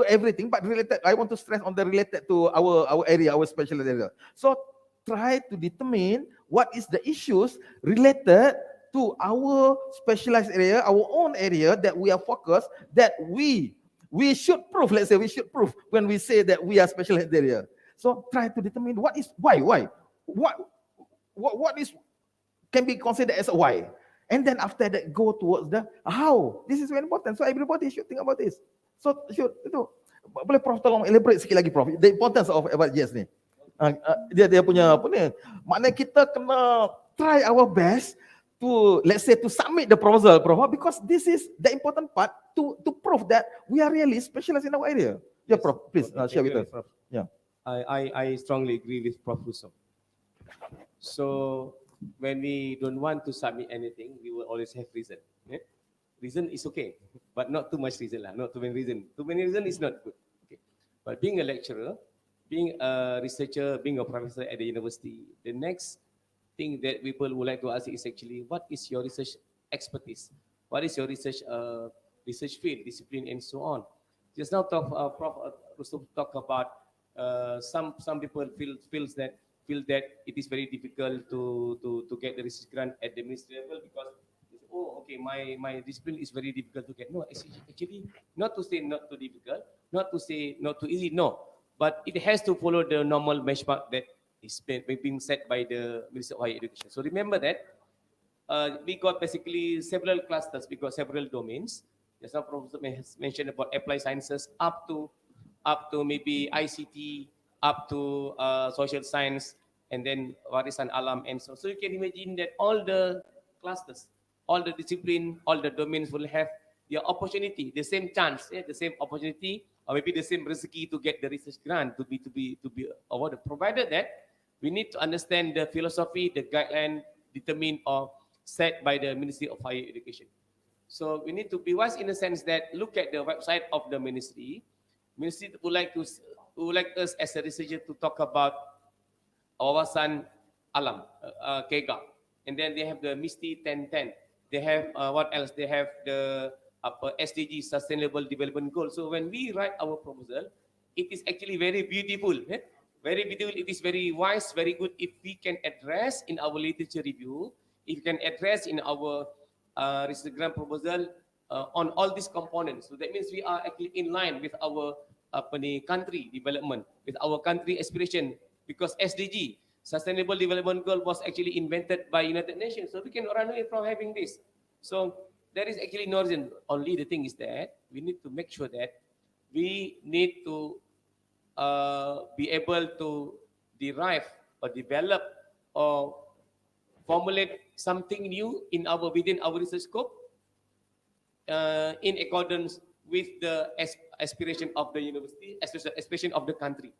everything, but related. I want to stress on the related to our area, our specialized area. So try to determine what is the issues related to our specialized area, our own area that we are focused, that we should prove. Let's say we should prove when we say that we are specialized area. So try to determine what is why, what is can be considered as a why, and then after that go towards the how. This is very important. So everybody should think about this. So should itu boleh Prof tolong elaborate sikit lagi Prof, the importance of FRGS ni. Dia punya apa ni? Maknanya kita kena try our best to, let's say, to submit the proposal, Prof, because this is the important part to prove that we are really specialized in our area. Yeah, Prof, please share with us. Prof. Yeah. I strongly agree with Prof. Russo. So when we don't want to submit anything, we will always have reason. Yeah? Reason is okay, but not too much reason lah. Not too many reason. Too many reason is not good. Okay. But being a lecturer, being a researcher, being a professor at the university, the next thing that people would like to ask is actually, what is your research expertise? What is your research field, discipline, and so on? Just now, Prof. Russo talk about some people feel that it is very difficult to get the research grant at the ministry level because my discipline is very difficult to get. No, actually not to say not too difficult, not to say not too easy. No, but it has to follow the normal benchmark that is being set by the Ministry of Higher Education. So remember that we got basically several clusters, we got several domains. Just now Professor has mentioned about applied sciences up to maybe ICT, up to social science, and then warisan alam and so. So you can imagine that all the clusters, all the discipline, all the domains will have the opportunity, the same chance, the same opportunity, or maybe the same rezeki to get the research grant to be awarded, provided that we need to understand the philosophy, the guideline determined or set by the Ministry of Higher Education. So we need to be wise in the sense that look at the website of the ministry. Ministry would like us as a researcher to talk about wawasan alam, KEGA, and then they have the MISTI 1010. They have what else? They have the SDG, Sustainable Development Goals. So when we write our proposal, it is actually very beautiful. Very beautiful. It is very wise, very good. If we can address in our literature review, if you can address in our research grant proposal on all these components. So that means we are actually in line with our country development, with our country aspiration, because SDG, Sustainable Development Goal, was actually invented by United Nations. So we can run away from having this. So there is actually no reason. Only the thing is that we need to make sure that we need to be able to derive or develop or formulate something new in within our research scope in accordance with the aspiration of the university, aspiration of the country,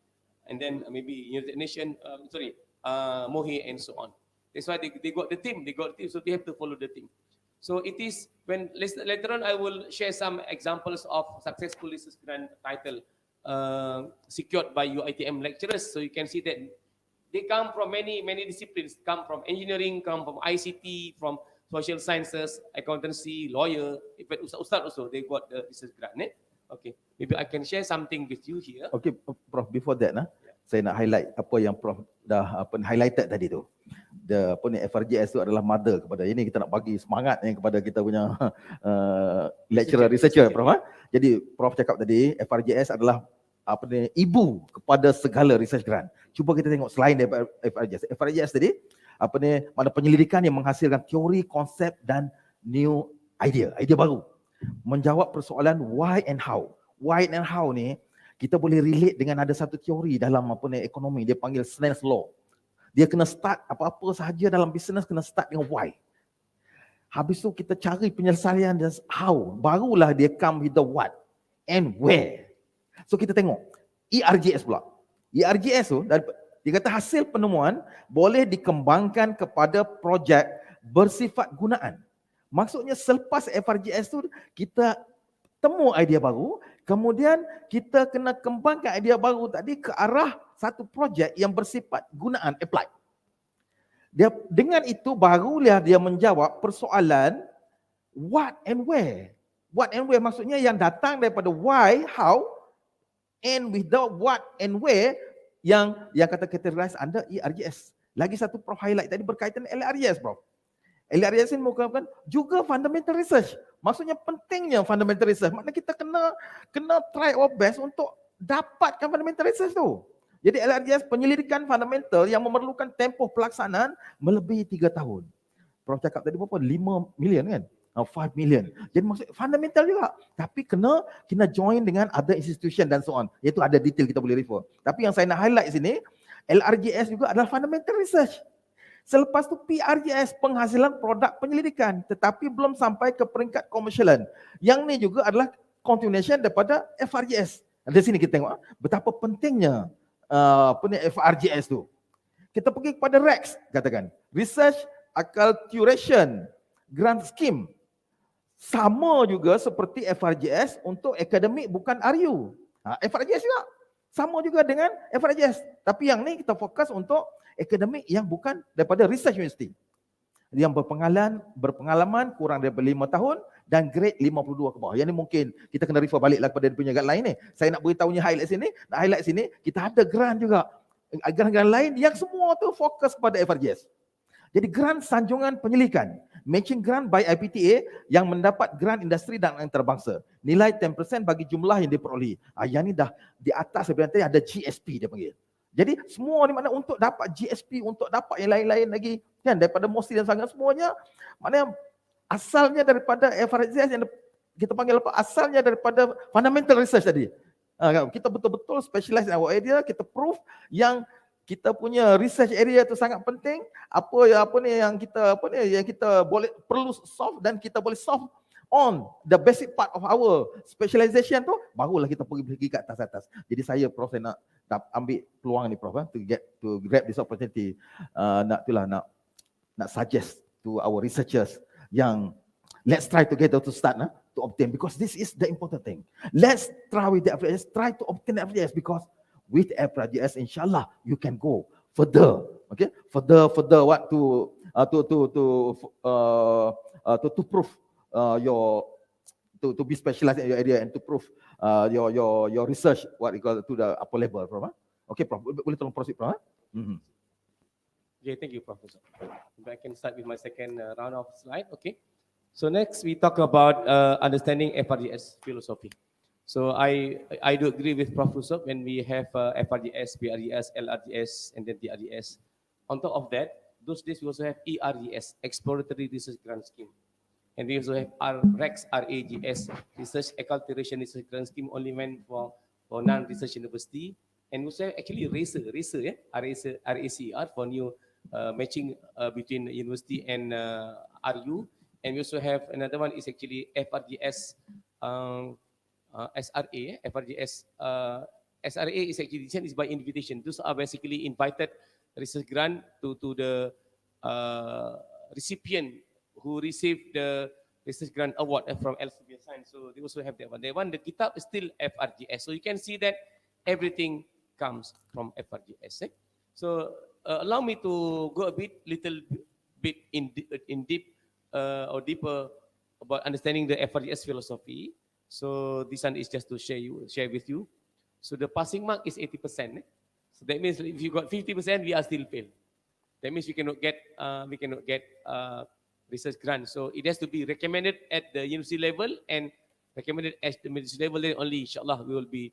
and then maybe United Nation, MOHI, and so on. That's why they got the team. So they have to follow the team. So it is when later on I will share some examples of successful research grant title secured by UiTM lecturers. So you can see that they come from many disciplines. Come from engineering, come from ICT, from social sciences, accountancy, lawyer. Even Ustaz also they got the research grant. Okay, maybe I can share something with you here. Okay, Prof. Before that, saya nak highlight apa yang Prof dah highlighted tadi tu. FRGS tu adalah mother kepada ini, kita nak bagi semangat kepada kita punya lecturer researcher, Prof. Jadi Prof cakap tadi FRGS adalah ibu kepada segala research grant. Cuba kita tengok selain daripada FRGS. FRGS tadi mana penyelidikan yang menghasilkan teori, konsep dan new idea baru. Menjawab persoalan why and how. Why and how ni kita boleh relate dengan ada satu teori dalam ekonomi, dia panggil Snell's Law. Dia kena start apa-apa sahaja dalam bisnes kena start dengan why. Habis tu kita cari penyelesaian dan how. Barulah dia come with the what and where. So kita tengok ERGS pula. ERGS tu dia kata hasil penemuan boleh dikembangkan kepada projek bersifat gunaan. Maksudnya selepas FRGS tu kita temu idea baru, kemudian kita kena kembangkan idea baru tadi ke arah satu projek yang bersifat gunaan, applied. Dia dengan itu barulah dia menjawab persoalan what and where. What and where maksudnya yang datang daripada why, how, and without what and where yang kata categorize under ERGS. Lagi satu Prof highlight tadi berkaitan LRGS, Prof. LRGS ini merupakan juga fundamental research. Maksudnya pentingnya fundamental research. Maknanya kita kena try our best untuk dapatkan fundamental research tu. Jadi LRGS penyelidikan fundamental yang memerlukan tempoh pelaksanaan melebihi 3 tahun. Prof cakap tadi berapa? 5 million kan? 5 million. Jadi maksud fundamental juga. Tapi kena join dengan other institution dan so on. Iaitu ada detail kita boleh refer. Tapi yang saya nak highlight sini, LRGS juga adalah fundamental research. Selepas tu PRGS, penghasilan produk penyelidikan, tetapi belum sampai ke peringkat komersialan. Yang ni juga adalah continuation daripada FRGS. Di sini kita tengok betapa pentingnya FRGS tu. Kita pergi kepada REX, katakan Research Acculturation Grant Scheme. Sama juga seperti FRGS untuk akademik bukan RU. FRGS juga sama juga dengan FRGS. Tapi yang ni kita fokus untuk akademik yang bukan daripada research university. Yang berpengalaman kurang daripada 5 tahun dan grade 52 ke bawah. Yang ni mungkin kita kena refer baliklah kepada dia punya guideline ni. Saya nak beritahunya highlight sini, kita ada grant juga. Grant-grant lain yang semua tu fokus pada FRGS. Jadi grant sanjungan penyelidikan, matching grant by IPTA yang mendapat grant industri dan antarabangsa. Nilai 10% bagi jumlah yang diperolehi. Yang ni dah di atas sebenarnya ada GSP dia panggil. Jadi semua ni maknanya untuk dapat GSP, untuk dapat yang lain-lain lagi kan, daripada MOSI dan sangat semuanya, maknanya asalnya daripada FRGS yang kita panggil apa? Asalnya daripada fundamental research tadi. Kita betul-betul specialize in our area, kita prove yang kita punya research area itu sangat penting. Apa yang kita boleh perlu solve dan kita boleh solve on the basic part of our specialization tu, barulah kita pergi ke atas. Jadi saya Prof saya nak ambil peluang ni Prof to grab this opportunity, nak suggest to our researchers yang let's try together to start to obtain, because this is the important thing. Let's try with the FRGS, try to obtain the FRGS, because with FRGS inshallah you can go further, okay, further what to prove to be specialized in your area and to prove your research what you call to the upper level, Prof. Okay, Prof, boleh tolong proceed, Prof. Okay, thank you, Professor. Maybe I can start with my second round of slide. Okay. So next we talk about understanding FRGS philosophy. So I do agree with Professor when we have FRGS, PRGS, LRGS, and then TRGS. On top of that, those days we also have ERGS, Exploratory Research Grant Scheme. And we also have REX, RAGS, Research Acculturation Research Grant Scheme only meant for non-research university. And we also have actually RACER, yeah? RACER for new matching between university and RU. And we also have another one is actually FRGS, SRA, FRGS. SRA is actually this one is by invitation. Those are basically invited research grant to the recipient who received the research grant award from Elsevier Science. So they also have that one. They want the kitab is still FRGS. So you can see that everything comes from FRGS. So allow me to go a little bit in deep or deeper about understanding the FRGS philosophy. So this one is just to share with you. So the passing mark is 80%. So that means if you got 50%, we are still fail. That means we cannot get research grant. So it has to be recommended at the university level and recommended at the ministry level. Then only, inshallah, we will be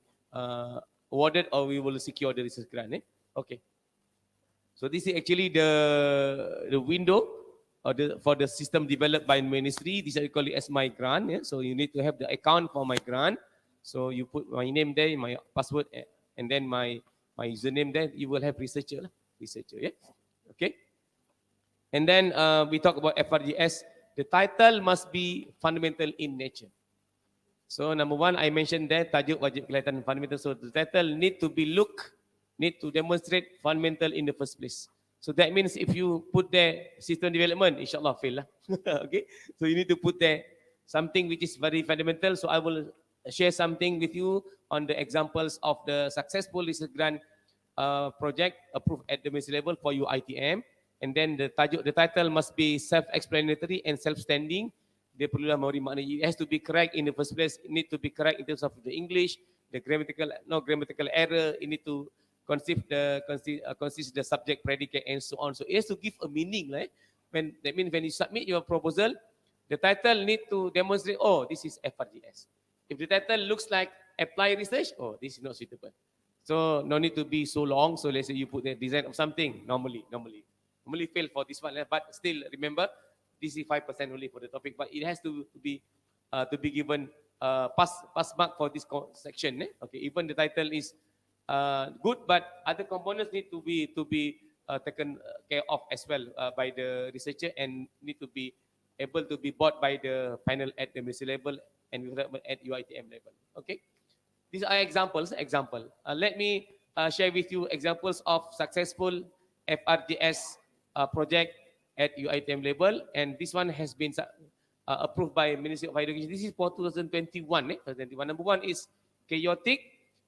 awarded or we will secure the research grant. Okay. So this is actually the window for the system developed by ministry. This I call it as my grant. Yeah? So you need to have the account for my grant. So you put my name there, my password, and then my username there. You will have researcher. Yeah. Okay. And then we talk about FRGS. The title must be fundamental in nature. So number one, I mentioned that tajuk wajib kelihatan fundamental. So the title need to demonstrate fundamental in the first place. So that means if you put there system development, inshallah fail lah. Okay. So you need to put there something which is very fundamental. So I will share something with you on the examples of the successful research grant project approved at the ministry level for UITM. And then the title must be self-explanatory and self-standing. Dia perlulah memberi makna. It has to be correct in the first place. It need to be correct in terms of the English, the no grammatical error. It need to consist the subject, predicate, and so on. So it has to give a meaning, right? That means when you submit your proposal, the title need to demonstrate, oh, this is FRGS. If the title looks like apply research, oh, this is not suitable. So no need to be so long. So let's say you put the design of something, normally fail for this one. But still remember, this is 5% only for the topic. But it has to be given pass mark for this section. Okay, even the title is good, but other components need to be taken care of as well by the researcher and need to be able to be bought by the panel at the ministry level and at UITM level. Okay, these are examples. Let me share with you examples of successful FRGS project at UITM level, and this one has been approved by Ministry of Higher Education. This is for 2021. Number one is chaotic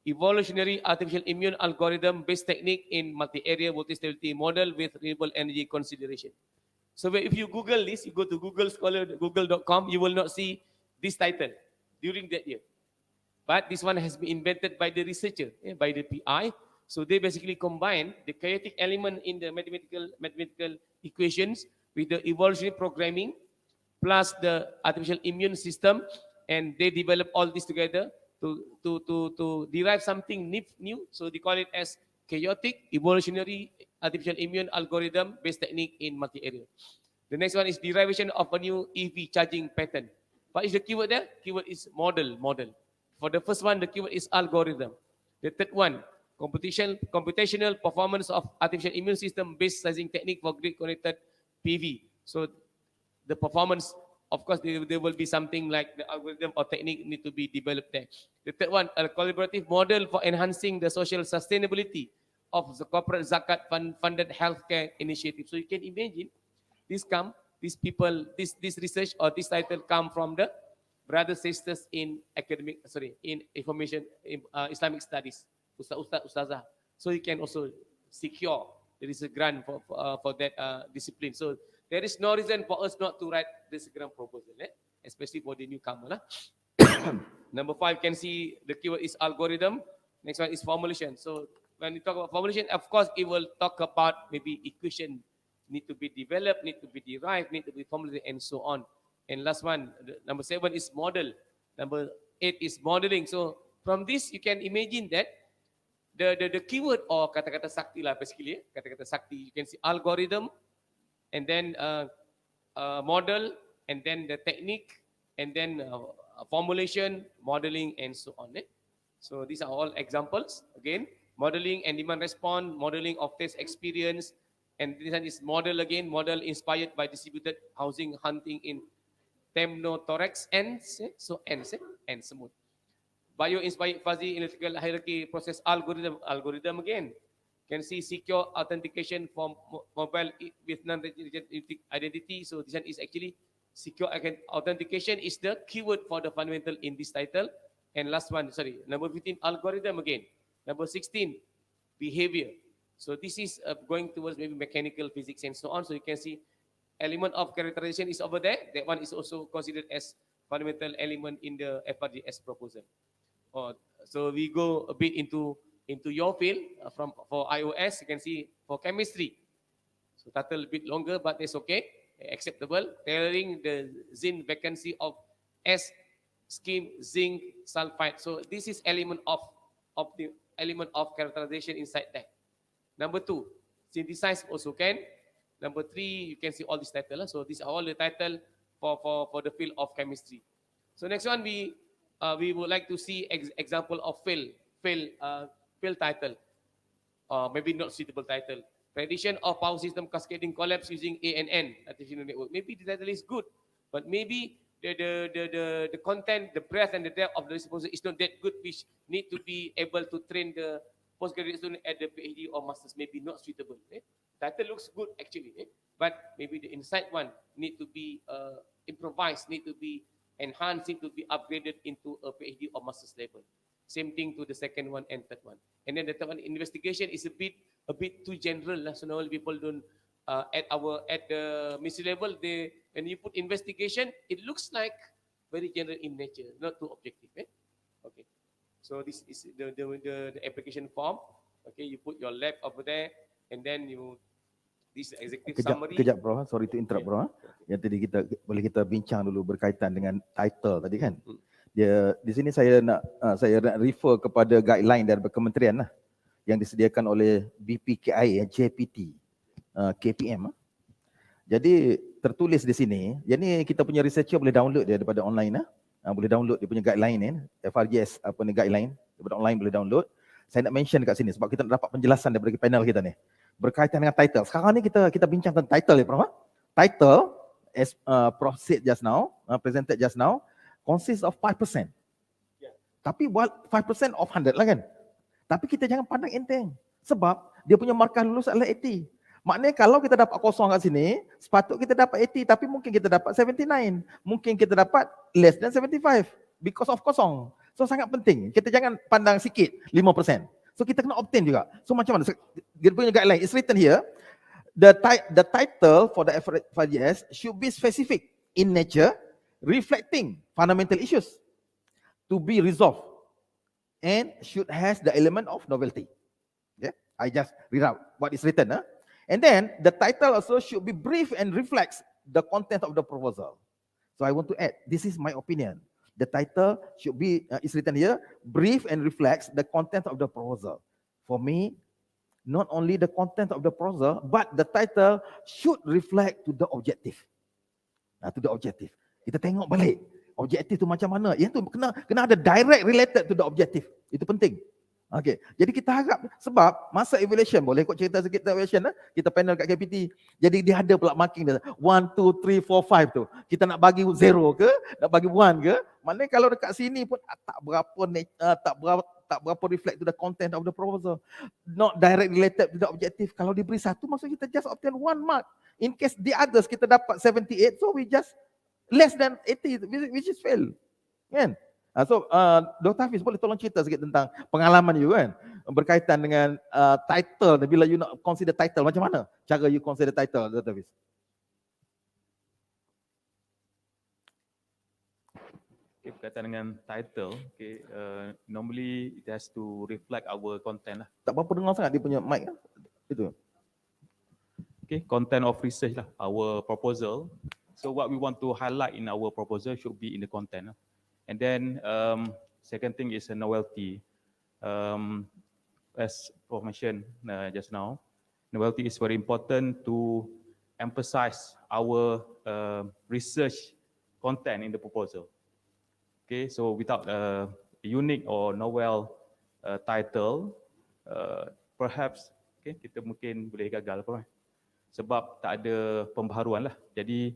evolutionary artificial immune algorithm-based technique in multi-area multi-stability model with renewable energy consideration. So if you Google this, you go to Google Scholar, google.com, you will not see this title during that year. But this one has been invented by the researcher, by the PI. So they basically combine the chaotic element in the mathematical equations with the evolutionary programming plus the artificial immune system, and they develop all this together to derive something new. So they call it as chaotic evolutionary artificial immune algorithm based technique in multi-area. The next one is derivation of a new EV charging pattern. What is the keyword there? Keyword is model. For the first one, the keyword is algorithm. The third one, computational performance of artificial immune system based sizing technique for grid connected PV. So the performance, of course, there will be something like the algorithm or technique need to be developed there. The third one, a collaborative model for enhancing the social sustainability of the corporate zakat funded healthcare initiative. So you can imagine this research or this title come from the brothers sisters in Islamic studies, ustazah. So you can also secure there is a grant for that discipline. So there is no reason for us not to write this grant proposal, especially for the newcomer. Number 5, you can see the keyword is algorithm. Next one is formulation. So when we talk about formulation, of course, it will talk about maybe equation need to be developed, need to be derived, need to be formulated, and so on. And last one, number 7 is model. Number 8 is modeling. So from this, you can imagine that the keyword or kata-kata sakti lah basically, kata-kata sakti, you can see algorithm, and then model, and then the technique, and then formulation, modeling, and so on. So these are all examples. Again, modeling and demand response, modeling of test experience, and this one is model again, model inspired by distributed housing hunting in Temnothorax ants, and semut. Bio-inspired fuzzy electrical hierarchy process algorithm again. Can see secure authentication for mobile with non-resident identity. So this one is actually secure authentication is the keyword for the fundamental in this title. And last one, sorry, number 15, algorithm again. Number 16, behavior. So this is going towards maybe mechanical physics and so on. So you can see element of characterization is over there. That one is also considered as fundamental element in the FRGS proposal. So we go a bit into your field for iOS. You can see for chemistry. So title a bit longer, but it's okay, acceptable. Tailoring the zinc vacancy of S scheme zinc sulfide. So this is element of the element of characterization inside that. Number 2, synthesize also can. Number 3, you can see all this title. So these are all the title for the field of chemistry. So next one, we would like to see example of field title. Maybe not suitable title. Prediction of power system cascading collapse using ANN, artificial network. Maybe the title is good, but maybe the content, the breadth and the depth of the response is not that good, which need to be able to train the postgraduate student at the PhD or masters. Maybe not suitable. Title looks good actually, but maybe the inside one need to be improvised, need to be enhanced, need to be upgraded into a PhD or master's level. Same thing to the second one and third one. And then the third one, investigation is a bit too general. So normally people don't at the ministry level, when you put investigation, it looks like very general in nature, not too objective. Okay. So this is the application form. Okay, you put your lab over there, and then this executive summary. Kejap bro, sorry to interrupt bro. Yang tadi boleh kita bincang dulu berkaitan dengan title tadi kan. Dia di sini saya nak refer kepada guideline dari kementerian lah yang disediakan oleh BPKI, JPT, KPM. Jadi tertulis di sini, jadi kita punya researcher boleh download dia daripada online boleh download dia punya guideline ni, FRGS guideline daripada online boleh download. Saya nak mention kat sini sebab kita nak dapat penjelasan daripada panel kita ni berkaitan dengan title. Sekarang ni kita bincang tentang title ya, Prof. Title as Prof said just now, presented just now, consists of 5%. Yeah. Tapi 5% of 100 lah kan. Tapi kita jangan pandang enteng sebab dia punya markah lulus adalah 80. Maknanya kalau kita dapat kosong kat sini, sepatut kita dapat 80, tapi mungkin kita dapat 79. Mungkin kita dapat less than 75 because of kosong. So sangat penting. Kita jangan pandang sikit 5%. So kita kena obtain juga. So macam mana? Dia punya guideline is written here. The title for the FRGS should be specific in nature, reflecting fundamental issues to be resolved, and should has the element of novelty. Yeah, I just read out what is written. And then the title also should be brief and reflects the content of the proposal. So I want to add, this is my opinion. The title should be, is written here, brief and reflects the content of the proposal. For me, not only the content of the proposal, but the title should reflect to the objective. To the objective. Kita tengok balik, objektif tu macam mana. Yang tu kena ada direct related to the objective. Itu penting. Okay. Jadi kita harap, sebab masa evaluation, boleh kok cerita sikit evaluation kita panel kat KPT. Jadi dia ada pula marking dia. 1, 2, 3, 4, 5 tu. Kita nak bagi 0 ke, nak bagi 1 ke. Maknanya kalau dekat sini pun tak berapa reflect to the content of the proposal. Not direct related to the objective. Kalau diberi 1, maksud kita just obtain 1 mark. In case the others kita dapat 78, so we just less than 80, which is fail. Kan? So, Dr. Hafiz boleh tolong cerita sikit tentang pengalaman you kan? Berkaitan dengan title, bila you nak consider title, macam mana cara you consider title, Dr. Hafiz? Okay, berkaitan dengan title, okay, normally it has to reflect our content lah. Tak berapa dengar sangat dia punya mic. Itu. okay, content of research lah, our proposal. So what we want to highlight in our proposal should be in the content. And then second thing is a novelty. As Prof mentioned just now, novelty is very important to emphasize our research content in the proposal. Okay, so without a unique or novel title, perhaps okay, kita mungkin boleh gagal Prof. Sebab tak ada pembaharuan lah. Jadi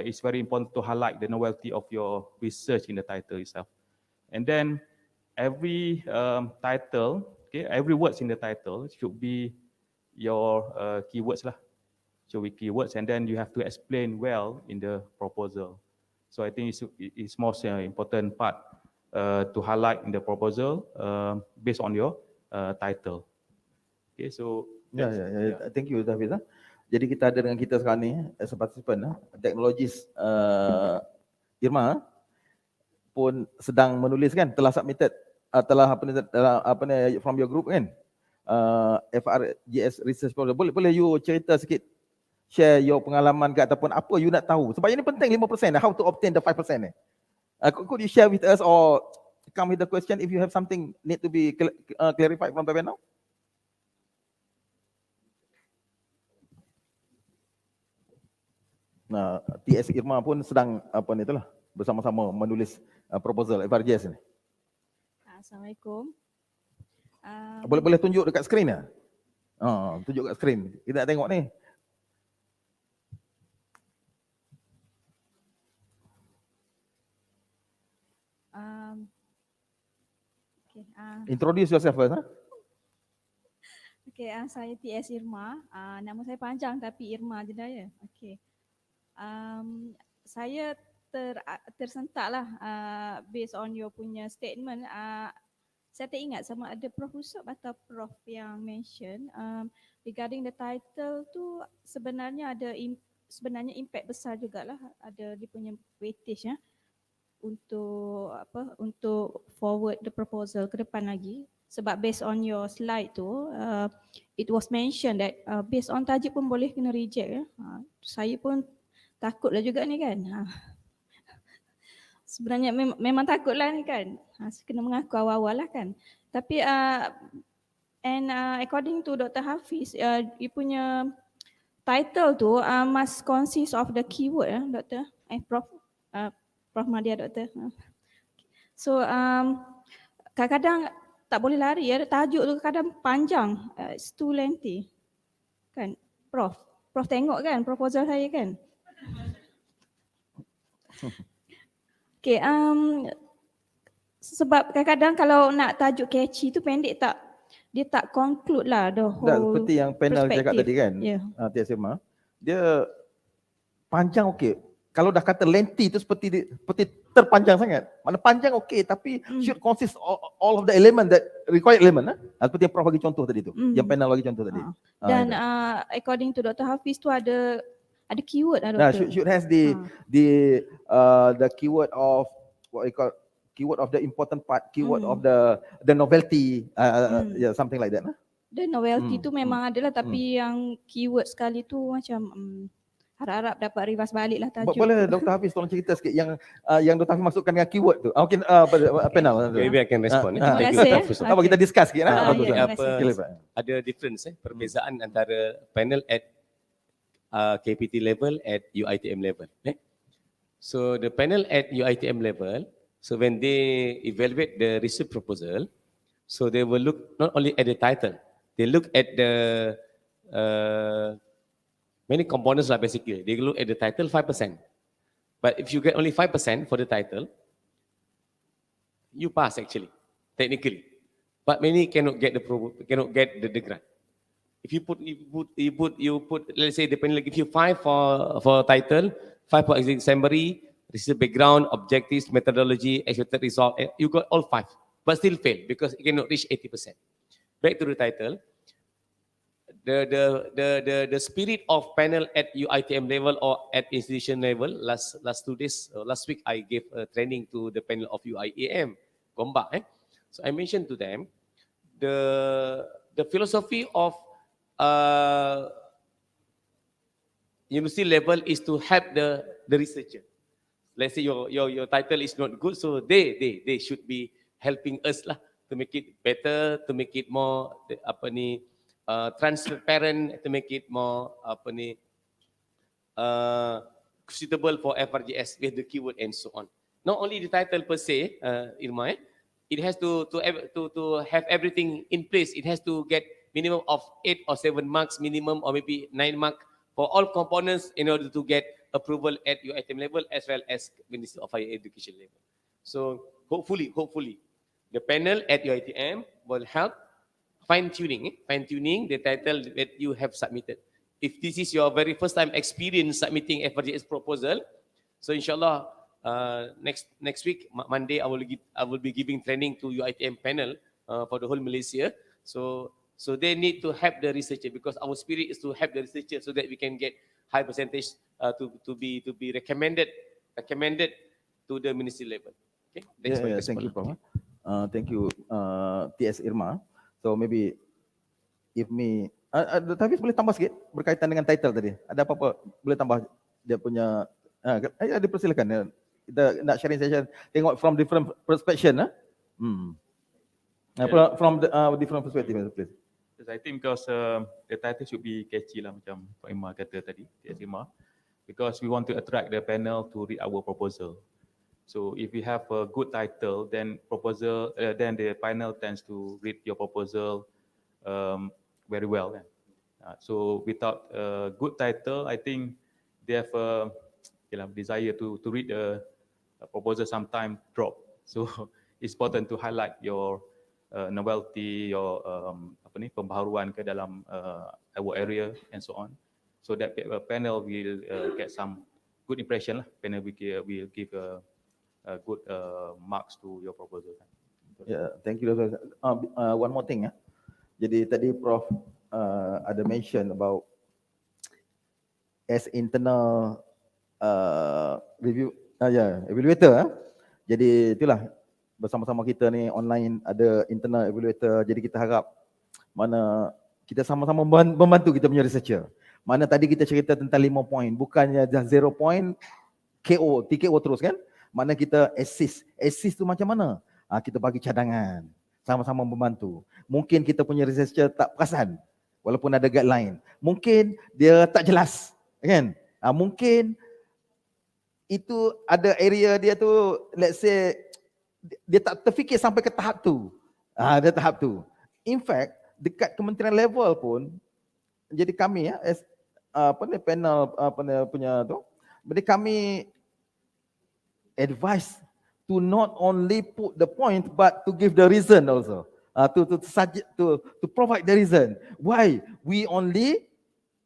it's very important to highlight the novelty of your research in the title itself. And then every title, okay, every words in the title should be your keywords lah. Should be keywords, and then you have to explain well in the proposal. So I think it's most important part to highlight in the proposal based on your title. Okay, so thank you Hafiz. Jadi kita ada dengan kita sekarang ni as a participant, teknologis Irma pun sedang menulis kan, telah submitted, telah from your group kan, FRGS research proposal. Boleh you cerita sikit, share your pengalaman ke ataupun apa you nak tahu, sebab ini penting 5%, how to obtain the 5%. Could you share with us or come with the question if you have something need to be clarified from the panel? Nah, TS Irma pun sedang itulah bersama-sama menulis proposal FRGS ni. Assalamualaikum. Boleh tunjuk dekat skrin ya? Tunjuk kat skrin. Kita nak tengok ni. Okay, Introduce yourself first. okay, saya TS Irma. Nama saya panjang tapi Irma je dah ya. Okay. Saya tersentak lah based on your punya statement. Saya tak ingat sama ada Prof Usop atau Prof yang mention regarding the title tu sebenarnya ada sebenarnya impact besar jugalah, ada dia punya weightage ya untuk forward the proposal ke depan lagi. Sebab based on your slide tu it was mentioned that based on tajuk pun boleh kena reject ya. Saya pun takutlah juga ni kan. Sebenarnya memang takutlah ni kan. Kena mengaku awal-awal lah kan. Tapi according to Dr. Hafiz, dia punya title tu must consist of the keyword Dr. Prof Madia Dr. So kadang-kadang tak boleh lari ya, tajuk tu kadang panjang, it's too lengthy. Kan Prof tengok kan proposal saya kan. Okay, sebab kadang-kadang kalau nak tajuk catchy tu pendek dia tak conclude lah the whole seperti yang panel cakap tadi kan, TS Irma, dia panjang okey. Kalau dah kata lengthy tu seperti terpanjang sangat. Mana panjang okey tapi should consist all of the element that required element. Seperti yang Prof bagi contoh tadi tu, yang panel bagi contoh tadi. Dan according to Dr. Hafiz tu ada keyword lah Dr. Should has the keyword of what we call keyword of the important part, keyword of the novelty, something like that. The novelty tu memang adalah tapi yang keyword sekali tu macam harap-harap dapat reverse balik lah tajuk. Boleh Dr. Hafiz tolong cerita sikit yang Dr. Hafiz masukkan dengan keyword tu. Mungkin panel. Maybe I can respond. Terima kasih. Apa kita discuss sikit ada difference perbezaan antara panel at KPT level at UITM level. So the panel at UITM level, so when they evaluate the research proposal, so they will look not only at the title, they look at the many components lah basically. They look at the title 5%. But if you get only 5% for the title, you pass actually, technically. But many cannot get the grant. If you put let's say depending, like if you 5 for title, 5 for executive summary, research background, objectives, methodology, expected result, you got all 5, but still fail because you cannot reach 80%. Back to the title, the spirit of panel at UITM level or at institution level, last 2 days, last week I gave a training to the panel of UIAM, Gombak. So I mentioned to them the philosophy of university level is to help the researcher. Let's say your title is not good, so they should be helping us lah to make it better, to make it more transparent, to make it more suitable for FRGS with the keyword and so on. Not only the title per se, Irma, it has to have everything in place. It has to get minimum of 8 or 7 marks minimum, or maybe 9 marks for all components in order to get approval at your item level as well as Ministry of Higher Education level. So hopefully, the panel at your ITM will help fine-tuning the title that you have submitted. If this is your very first time experience submitting FRGS proposal, so inshallah next week Monday I will be giving training to UiTM panel for the whole Malaysia. So they need to help the researcher, because our spirit is to help the researcher so that we can get high percentage to be recommended to the ministry level. Okay, thank you, Prof. Thank you, TS Irma. So maybe if me, tapi boleh tambah sikit berkaitan dengan title tadi. Ada apa-apa boleh tambah dia punya? Ada, persilakan. Kita nak sharing session, tengok from different perspective. From the different perspective, please. Yes, I think because the title should be catchy lah, macam Pak Imam kata tadi, TS Imam, because we want to attract the panel to read our proposal. So if we have a good title, then then the panel tends to read your proposal very well. So without a good title, I think they have a desire to read the proposal sometime drop. So it's important to highlight your novelty, your pembaharuan ke dalam our area and so on, so that panel will get some good impression lah. Panel will give a good marks to your proposal. Yeah, thank you. One more thing. Jadi tadi Prof ada mention about as internal review, evaluator. Jadi itulah, bersama-sama kita ni online ada internal evaluator. Jadi kita harap mana kita sama-sama membantu kita punya researcher. Mana tadi kita cerita tentang 5 poin, bukannya just 0 point TKO terus kan. Mana kita assist tu macam mana? Kita bagi cadangan, sama-sama membantu. Mungkin kita punya researcher tak perasan walaupun ada guideline. Mungkin dia tak jelas, kan? Mungkin itu ada area dia tu, let's say dia tak terfikir sampai ke tahap tu. Ada tahap tu. In fact, dekat kementerian level pun, jadi kami as panel punya tu, jadi kami advise to not only put the point but to give the reason also. To provide the reason why we only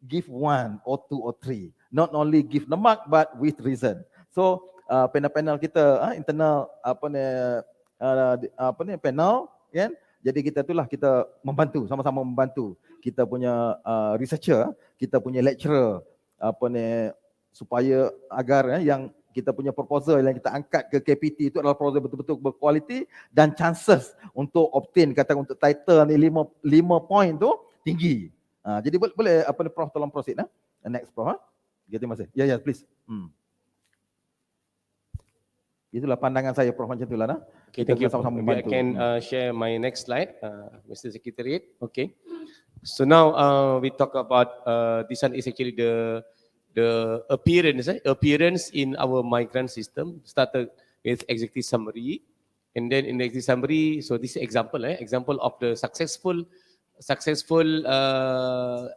give 1 or 2 or 3, not only give the mark but with reason. So panel kita internal panel, kan? Jadi kita itulah, kita membantu, sama-sama membantu kita punya researcher, kita punya lecturer, supaya agar yang kita punya proposal yang kita angkat ke KPT itu adalah proposal betul-betul berkualiti dan chances untuk obtain, kata untuk title ni 5 point tu tinggi. Jadi boleh Prof tolong proceed next Prof. Terima kasih. Ya, please. Itulah pandangan saya Prof, macam itulah. Okay, thank you. Maybe I can share my next slide, Mr. Secretariat. Okay. So now we talk about this one is actually the appearance in our migrant system. Started with executive summary, and then in the executive summary, so this example of the successful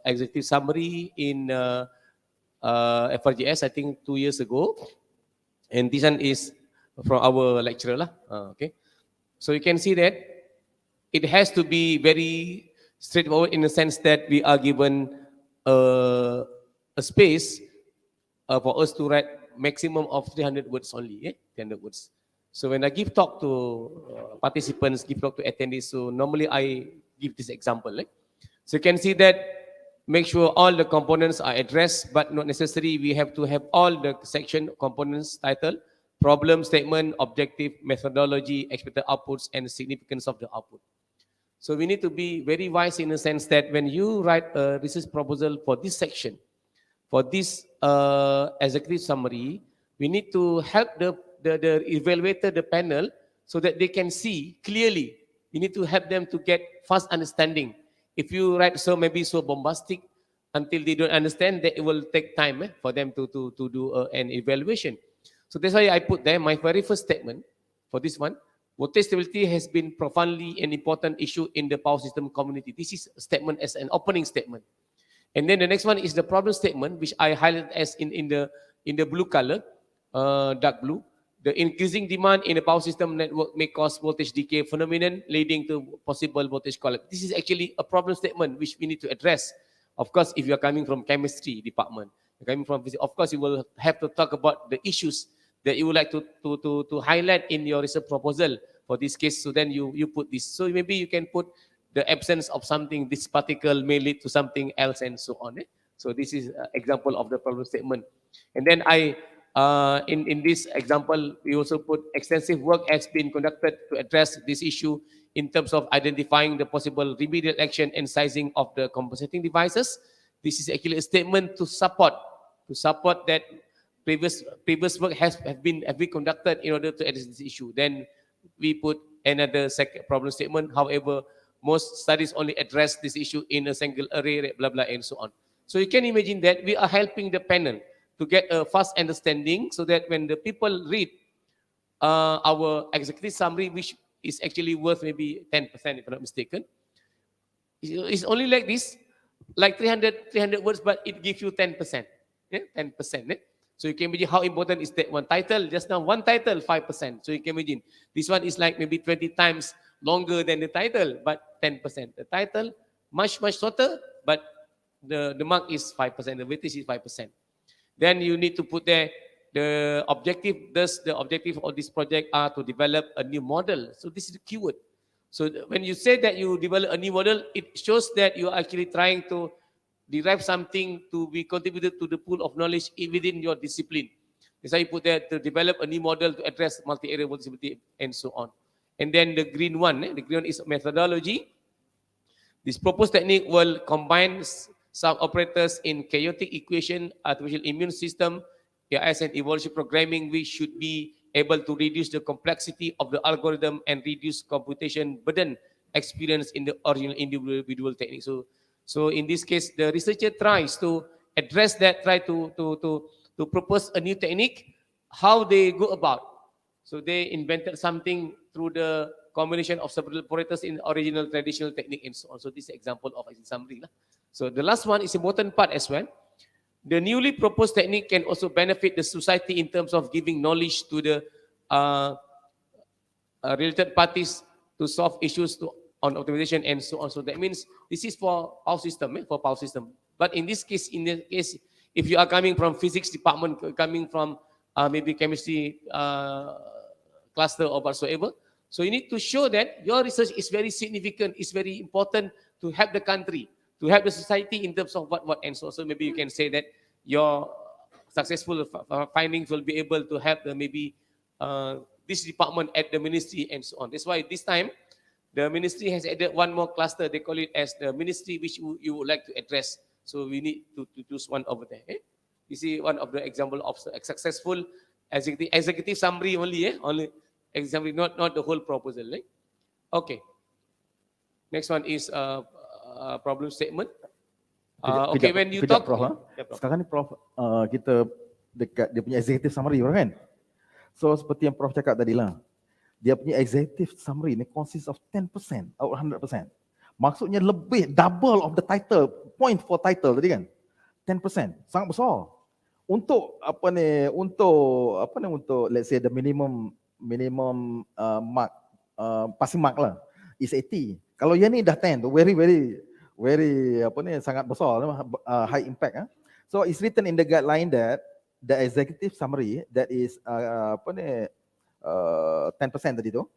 executive summary in FRGS, I think 2 years ago, and this one is from our lecturer okay. So you can see that it has to be very straightforward in the sense that we are given a space for us to write maximum of 300 words only, 300 words. So when I give talk to participants, give talk to attendees, so normally I give this example. So you can see that make sure all the components are addressed, but not necessary we have to have all the section components title, problem statement, objective, methodology, expected outputs, and significance of the output. So we need to be very wise in the sense that when you write a research proposal for this section, for this executive summary, we need to help the evaluator, the panel, so that they can see clearly. You need to help them to get fast understanding. If you write so maybe so bombastic until they don't understand, that it will take time for them to do an evaluation. So that's why I put there my very first statement for this one. Water stability has been profoundly an important issue in the power system community. This is a statement as an opening statement. And then the next one is the problem statement, which I highlight as in the blue color, dark blue. The increasing demand in the power system network may cause voltage decay phenomenon leading to possible voltage collapse. This is actually a problem statement which we need to address. Of course, if you are coming from chemistry department, you're coming from physics, of course you will have to talk about the issues that you would like to highlight in your research proposal for this case. So then you put this. So maybe you can put the absence of something, this particle may lead to something else and so on. So this is an example of the problem statement. And then in this example, we also put extensive work has been conducted to address this issue in terms of identifying the possible remedial action and sizing of the compensating devices. This is actually a statement to support that previous work has been conducted in order to address this issue. Then we put another second problem statement. However, most studies only address this issue in a single array, blah, blah, and so on. So you can imagine that we are helping the panel to get a fast understanding so that when the people read our executive summary, which is actually worth maybe 10%, if I'm not mistaken, it's only like this, like 300 words, but it gives you 10%. Yeah? 10%. So you can imagine how important is that one title. Just now, one title, 5%. So you can imagine this one is like maybe 20 times longer than the title, but 10%. The title, much shorter, but the mark is 5%. The weightage is 5%. Then you need to put there the objective. Thus, the objective of this project are to develop a new model. So this is the keyword. So when you say that you develop a new model, it shows that you are actually trying to derive something to be contributed to the pool of knowledge within your discipline. That's why you put there to develop a new model to address multi-area vulnerability and so on. And then the green one is methodology. This proposed technique will combine some operators in chaotic equation, artificial immune system, AIS and evolution programming, which should be able to reduce the complexity of the algorithm and reduce computation burden experienced in the original individual technique. So in this case, the researcher tries to address that, try to propose a new technique, how they go about. So they invented something through the combination of several operators in original traditional technique and so on. So this is an example of a summary. So the last one is important part as well. The newly proposed technique can also benefit the society in terms of giving knowledge to the related parties to solve issues on optimization and so on. So that means this is for power system, But in this case, if you are coming from physics department, coming from maybe chemistry cluster or whatsoever, so you need to show that your research is very significant, is very important to help the country, to help the society in terms of what and so. So maybe you can say that your successful findings will be able to help maybe this department at the ministry and so on. That's why this time the ministry has added one more cluster. They call it as the ministry which you would like to address. So we need to choose one over there. You see one of the example of a successful executive summary only. Only example, not the whole proposal. Okay. Next one is problem statement. Okay, when you talk, Prof, sekarang ni Prof, kita dekat dia punya executive summary kan. So seperti yang Prof cakap tadi lah, dia punya executive summary ni consists of 10% out of 100%. Maksudnya lebih double of the title, point for title tadi kan. 10%, sangat besar. Untuk untuk let's say the minimum mark, passing mark lah is 80. Kalau yang ni dah 10, very sangat besar, high impact. So it's written in the guideline that the executive summary that is 10% tadi tu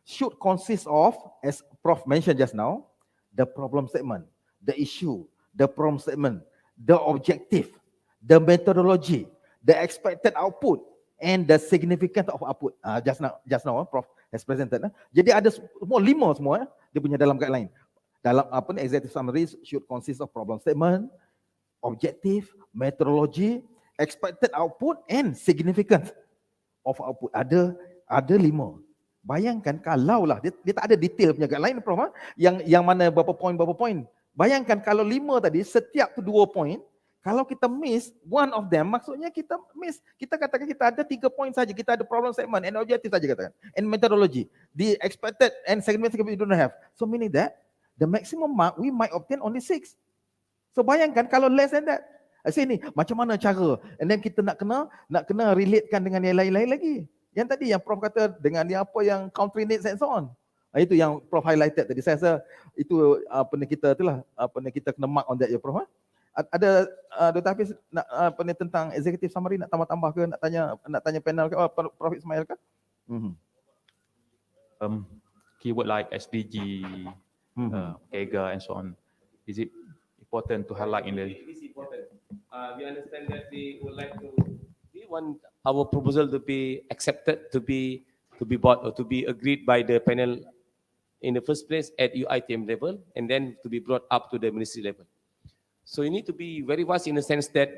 should consist of, as Prof mentioned just now, the problem statement, the issue, the problem statement, the objective, the methodology, the expected output, and the significance of output. Just now Prof has presented. Jadi ada semua 5 semua dia punya dalam guideline. Dalam executive summary should consist of problem statement, objective, methodology, expected output and significance of output. Ada 5. Bayangkan kalau lah, dia tak ada detail punya guideline, Prof. Yang mana berapa point. Bayangkan kalau 5 tadi, setiap tu 2 point, kalau kita miss one of them, maksudnya kita miss, kita katakan kita ada 3 point saja, kita ada problem statement and objective saja katakan, and methodology. The expected and significant we don't have. So meaning that, the maximum mark we might obtain only 6. So bayangkan kalau less than that. Sini, macam mana cara? And then kita nak kena relatekan dengan yang lain-lain lagi. Yang tadi yang Prof kata dengan yang apa yang country needs and so on. Itu yang Prof highlighted tadi. Saya rasa itu kita itulah kita kena mark on that ya Prof. Ada Dr. Hafiz nak tentang executive summary nak tambah-tambah ke, nak tanya panel ke, Prof Ismail ke? Keyword like SDG, EGA and so on. Is it important to highlight in the? It is important. We understand that we want our proposal to be accepted, to be bought or to be agreed by the panel in the first place at UITM level, and then to be brought up to the ministry level. So you need to be very wise in the sense that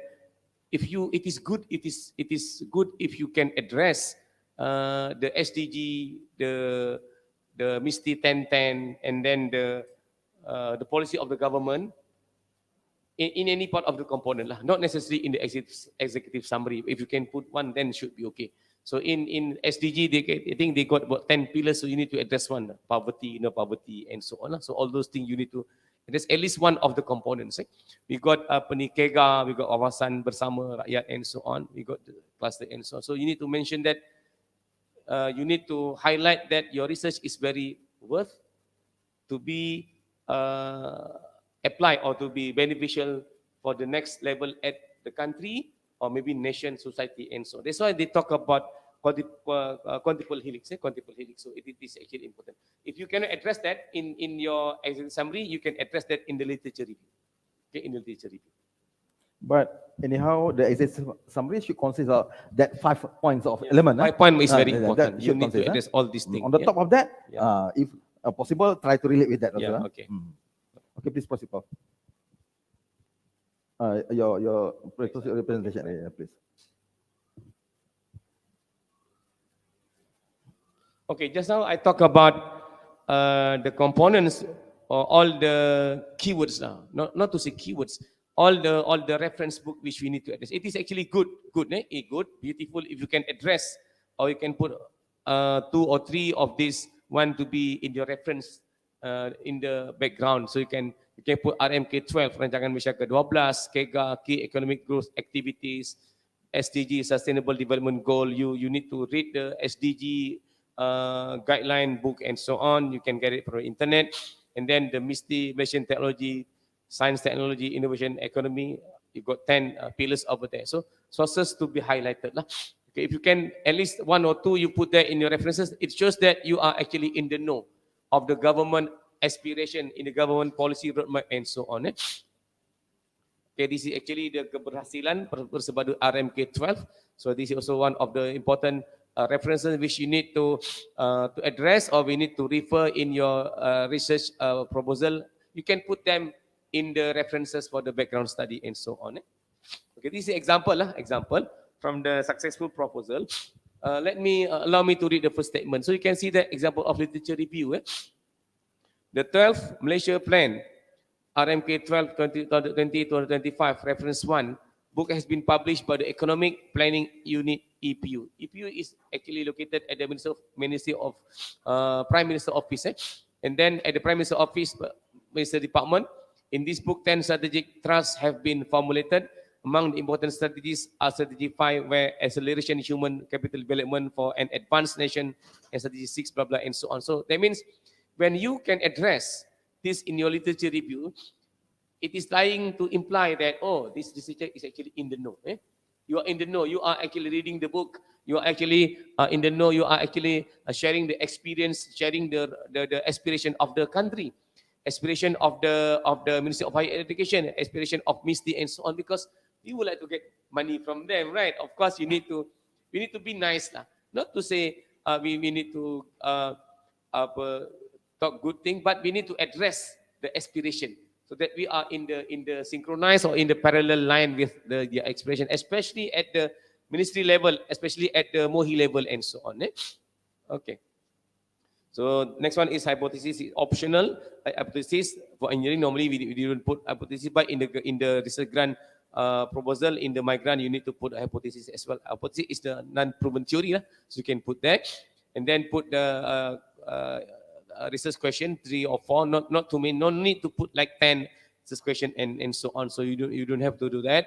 it is good if you can address the SDG, the MISTI 1010, and then the policy of the government in any part of the component, not necessarily in the executive summary. If you can put one, then should be okay. So in SDG, I think they got about 10 pillars, so you need to address one, poverty, no poverty, and so on. So all those things you need to address at least one of the components. We got KEGA, we got Wawasan Bersama Rakyat, and so on. We got the cluster and so on. So you need to mention that, you need to highlight that your research is very worth to be apply or to be beneficial for the next level at the country or maybe nation, society, and so on. That's why they talk about quadruple helix. So it is actually important. If you cannot address that in your executive summary, you can address that in the literature review. Okay, in the literature review. But anyhow, the executive summary should consist of that 5 points of element. 5 point is very important. You need to address all these things. On the top of that, if possible, try to relate with that also. Yeah, okay. Okay, please proceed, Prof. Your representation, please. Okay, just now I talk about the components or all the keywords now. Not to say keywords, all the reference book which we need to address. It is actually good, beautiful if you can address or you can put 2 or 3 of these, one to be in your reference in the background. So you can put RMK 12, Rancangan Malaysia ke-12, KEGA, Key Economic Growth Activities, SDG, Sustainable Development Goal. You need to read the SDG guideline book and so on. You can get it from the internet. And then the MISTI, Malaysian Technology, Science, Technology, Innovation, Economy. You got 10 pillars over there. So sources to be highlighted. Okay, if you can, at least 1 or 2 you put there in your references, it shows that you are actually in the know of the government aspiration, in the government policy roadmap and so on. Okay, this is actually the keberhasilan Persebadu RMK 12. So this is also one of the important references which you need to address or we need to refer in your research proposal. You can put them in the references for the background study and so on. Okay, this is example from the successful proposal. Allow me to read the first statement. So you can see the example of literature review. The 12th Malaysia Plan, RMK 12 2020-2025, reference 1, book has been published by the Economic Planning Unit EPU. EPU is actually located at the Ministry of Prime Minister Office. And then at the Prime Minister Office, Minister Department, in this book, 10 strategic thrusts have been formulated. Among the important strategies are Strategy 5, where acceleration human capital development for an advanced nation, and Strategy 6, blah, blah, and so on. So that means when you can address this in your literature review, it is trying to imply that, oh, this researcher is actually in the know. You are in the know. You are actually reading the book. You are actually in the know. You are actually sharing the experience, sharing the aspiration of the country, aspiration of the Ministry of Higher Education, aspiration of MISTI, and so on, because we would like to get money from them, right? Of course, we need to be nice, not to say we need to talk good thing, but we need to address the aspiration. so that we are in the synchronized or in the parallel line with the expression, especially at the ministry level, especially at the MOHI level and so on. Okay. So next one is hypothesis is optional. Hypothesis for engineering normally we don't put hypothesis, but in the research grant proposal in the my grant you need to put a hypothesis as well. Hypothesis is the non-proven theory, so you can put that, and then put the research question 3 or 4. Not too many. No need to put like 10 research question and so on. So you don't have to do that.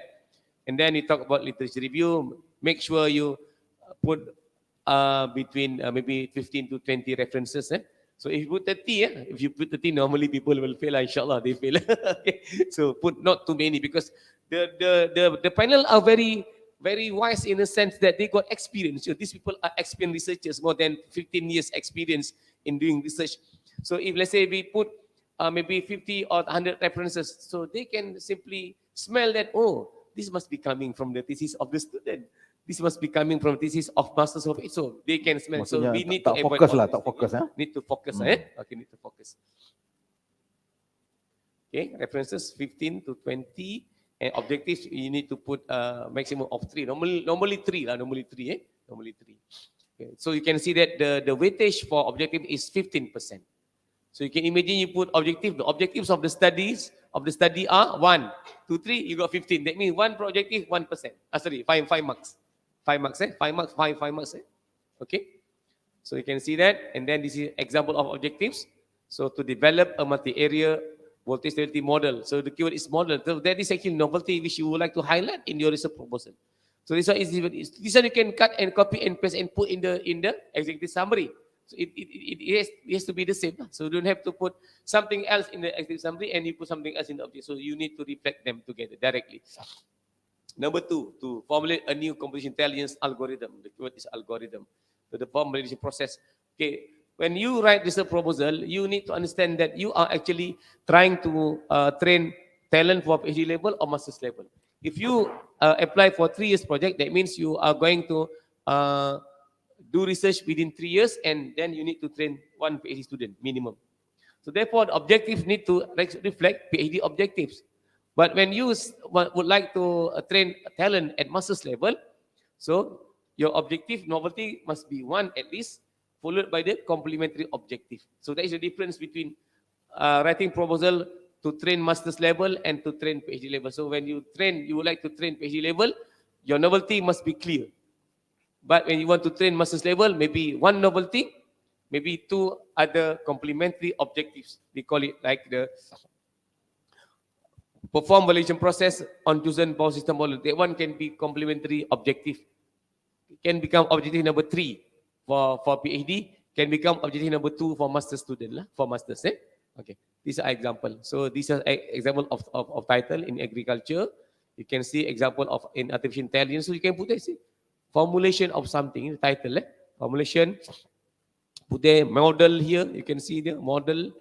And then you talk about literature review. Make sure you put between maybe 15 to 20 references. So if you put 30, normally people will fail. Inshallah, they fail. Okay. So put not too many, because the panel are very wise in a sense that they got experience. These people are experienced researchers, more than 15 years experience in doing research. So if let's say we put maybe 50 or 100 references, so they can simply smell that, oh, this must be coming from the thesis of the student. This must be coming from thesis of masters of it. So they can smell. So Maksudnya we need tak to avoid fokus all lah, these tak things, fokus, Need to focus. Okay, need to focus. Okay, references 15 to 20, and objectives you need to put maximum of 3. Normally 3 lah. Normally 3. Normally 3. Okay, so you can see that the weightage for objective is 15%. So you can imagine you put objective. The objectives of the study are 1, 2, 3. You got 15. That means one per objective 1%. Sorry, 5 marks. 5 marks. 5 marks. 5 marks. Okay. So you can see that, and then this is example of objectives. So to develop a multi-area voltage stability model. So the keyword is model. So that is actually novelty which you would like to highlight in your research proposal. So this one you can cut and copy and paste and put in the executive summary. So it has to be the same. So you don't have to put something else in the executive summary and you put something else in the object. So you need to reflect them together directly. Number 2, to formulate a new computation intelligence algorithm. The keyword is algorithm. So the formulation process. Okay, when you write this proposal, you need to understand that you are actually trying to train talent for PhD level or master's level. If you apply for 3 years project, that means you are going to do research within 3 years, and then you need to train 1 PhD student minimum. So therefore, the objectives need to reflect PhD objectives. But when you would like to train talent at master's level, so your objective novelty must be 1 at least, followed by the complementary objective. So that is the difference between writing proposal to train master's level and to train PhD level. So when you would like to train PhD level, your novelty must be clear. But when you want to train master's level, maybe 1 novelty, maybe 2 other complementary objectives. We call it like the perform validation process on chosen power system model. That one can be complementary objective. It can become objective number 3 for PhD. Can become objective number 2 for master student for masters. Okay, these are example. So these are example of title in agriculture. You can see example of in artificial intelligence. So you can put this formulation of something in the title. Formulation. Put the model here. You can see the model.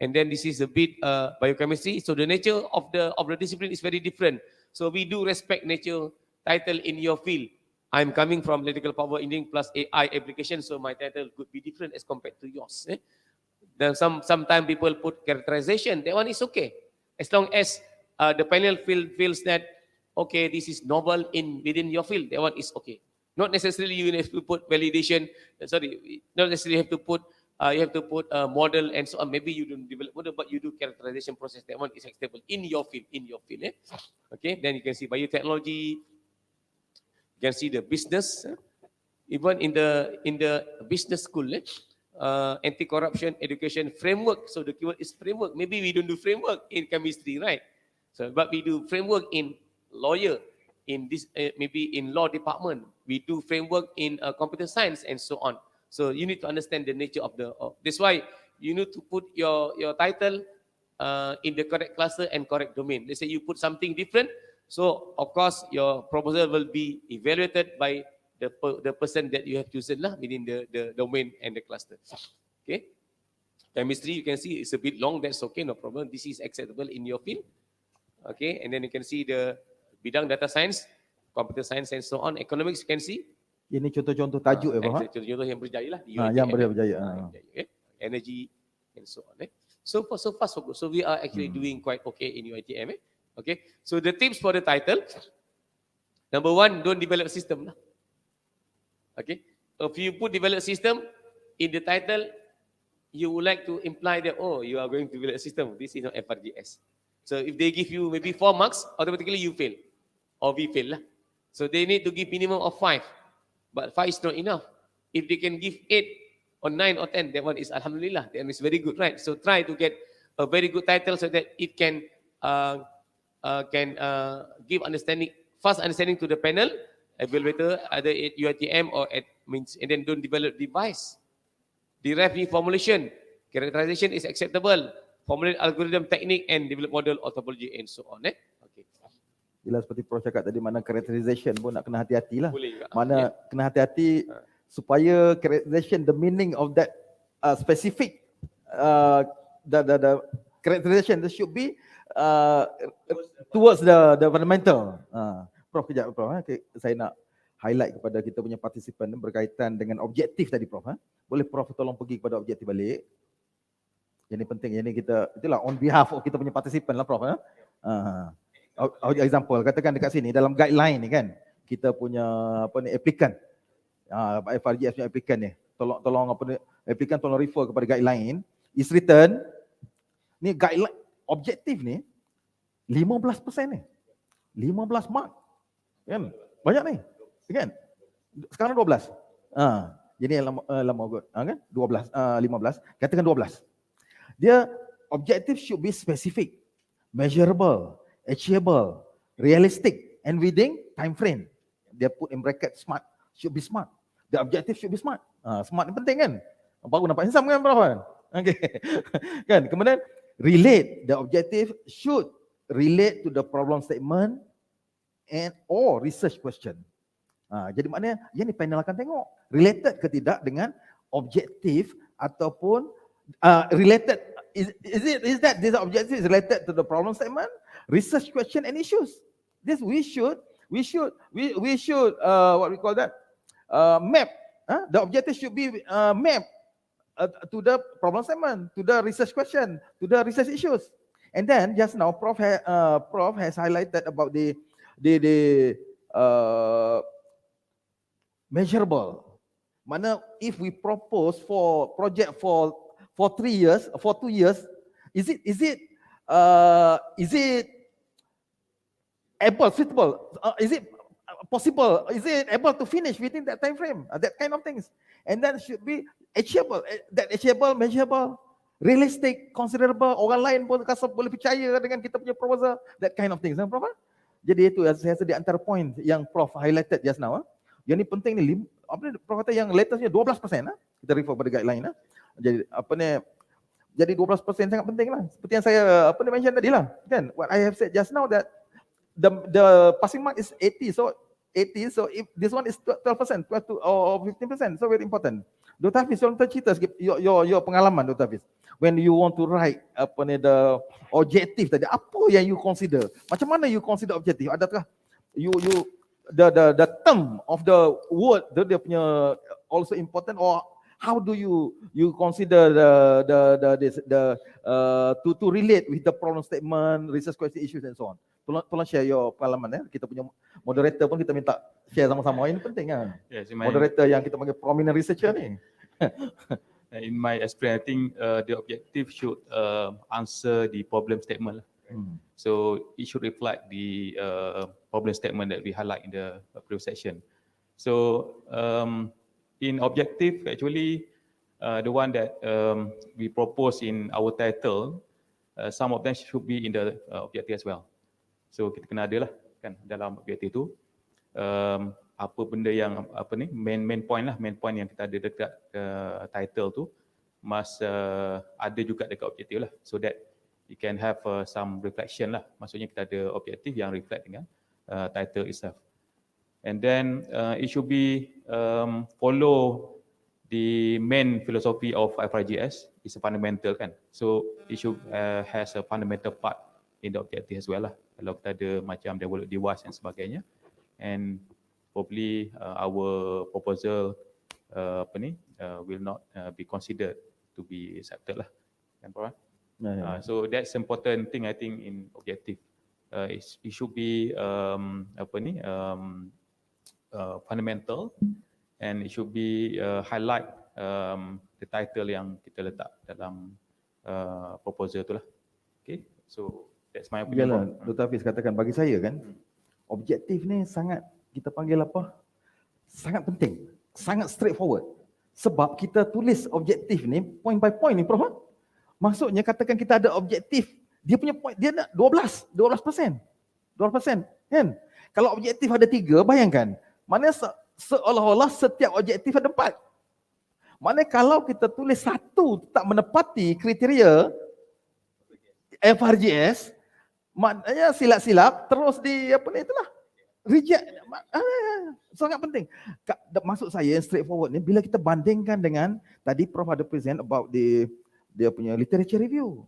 And then this is a bit biochemistry. So the nature of the discipline is very different. So we do respect nature title in your field. I'm coming from electrical power engineering plus AI application, so my title could be different as compared to yours. Then sometimes people put characterization. That one is okay, as long as the panel feels that okay, this is novel within your field. That one is okay. Not necessarily you have to put validation. Not necessarily have to put. You have to put a model and so on. Maybe you don't develop model, but you do characterization process. That one is acceptable in your field. Okay. Then you can see biotechnology. You can see the business. Even in the business school, anti-corruption education framework. So the keyword is framework. Maybe we don't do framework in chemistry, right? So, but we do framework in lawyer. In this, maybe in law department, we do framework in computer science and so on. So you need to understand the nature of that's why you need to put your title in the correct cluster and correct domain. Let's say you put something different. So of course your proposal will be evaluated by the person that you have chosen within the domain and the cluster. Okay. Chemistry, you can see it's a bit long. That's okay, no problem. This is acceptable in your field. Okay. And then you can see the bidang data science, computer science and so on. Economics, you can see. Ini contoh-contoh tajuk Contoh yang berjaya lah. yang berjaya. Energy and so on. So far, so good. So we are actually doing quite okay in UiTM. Okay. So the tips for the title. Number one, don't develop system. Okay. If you put develop system in the title, you would like to imply that, oh, you are going to develop a system. This is not FRGS. So if they give you maybe 4 marks, automatically you fail. Or we fail. So they need to give minimum of 5. But 5 is not enough. If they can give 8 or 9 or 10, that one is alhamdulillah. That is very good, right? So try to get a very good title so that it can give understanding, fast understanding to the panel, evaluator, either at UiTM or at means, and then don't develop device. Derive new formulation, characterization is acceptable, formulate algorithm technique and develop model or topology and so on. Okay. Bila seperti Prof cakap tadi, mana characterization pun nak kena hati-hati lah. Boleh juga. Mana kena hati-hati supaya characterization, the meaning of that specific the characterization, that should be towards the fundamental. Prof, kejap Prof. Saya nak highlight kepada kita punya partisipan berkaitan dengan objektif tadi Prof. Boleh Prof tolong pergi kepada objektif balik. Yang ini penting, yang ini kita, itulah on behalf of kita punya partisipan lah Prof. Example, katakan dekat sini dalam guideline ni kan, kita punya apa ni applicant, FRGS punya applicant ni, tolong apa ni, applicant tolong refer kepada guideline is written. Ni guideline objektif ni 15% ni, 15 mark kan, banyak ni kan, sekarang 12. Jadi lama good kan, 12 15, katakan 12. Dia objective should be specific, measurable, achievable, realistic, and within time frame. Dia put in bracket smart, should be smart. The objective should be smart. Smart ni penting kan? Baru nampak handsome kan Prof? Okay. Kan? Kemudian relate, the objective should relate to the problem statement and or research question. Jadi maknanya yang ni panel akan tengok related ke tidak dengan objektif ataupun related, is that this objective is related to the problem statement, research question and issues. This we should what we call that, map. The objective should be map to the problem statement, to the research question, to the research issues. And then just now Prof has highlighted about the measurable. Mana if we propose for project for 3 years, for 2 years, is it able, suitable? Is it possible? Is it able to finish within that time frame? That kind of things. And that should be achievable. That achievable, measurable, realistic, considerable. Orang lain pun boleh percaya dengan kita punya proposal. That kind of things. Prof? Jadi itu saya rasa di antara point yang Prof highlighted just now. Yang ni penting ni, apa ni Prof kata yang latestnya 12%. Kita refer pada guideline. Jadi apa ni? Jadi 12% sangat penting lah. Seperti yang saya mention tadi lah. Kan? What I have said just now that the passing mark is 80. So if this one is 12%, 12 to, or 15%, so very important. Dr. Hafiz, tolong cerita sikit your pengalaman Dr. Hafiz. When you want to write the objective tadi, apa yang you consider? Macam mana you consider objective? Adakah the term of the word dia punya also important, or how do you consider to relate with the problem statement, research question, issues and so on? Tolong share your pengalaman. Kita punya moderator pun kita minta share sama-sama. Ini penting kan? Yes, moderator yang kita panggil prominent researcher ni. In my experience, I think the objective should answer the problem statement. So it should reflect the problem statement that we highlight in the previous section. So in objective, actually, the one that we propose in our title, some of them should be in the objective as well. So kita kena ada lah kan dalam objektif tu apa benda yang main point yang kita ada dekat title tu must ada juga dekat objektif lah, so that you can have some reflection lah. Maksudnya kita ada objektif yang reflect dengan title itself. And then it should be follow the main philosophy of FRGS, is a fundamental kan. So it should has a fundamental part in the objective as well lah. Kalau kita ada macam develop device dan sebagainya, and probably our proposal will not be considered to be accepted lah. Kan Prof? So that's important thing I think in objective. It should be fundamental, and it should be highlight the title yang kita letak dalam proposal tu lah. Okay, so that's my opinion. Yalah, Dr. Hafiz katakan bagi saya kan, objektif ni sangat kita panggil apa? Sangat penting, sangat straightforward. Sebab kita tulis objektif ni point by point ni, Prof. Maksudnya katakan kita ada objektif, dia punya point dia nak 12%. 12%. Kan? Kalau objektif ada 3, bayangkan. Mana seolah-olah setiap objektif ada 4. Mana kalau kita tulis satu tak menepati kriteria FRGS, maknanya silap-silap terus di apa ni itulah reject. Sangat penting. Maksud saya straightforward ni, bila kita bandingkan dengan tadi Prof ada present about dia punya literature review,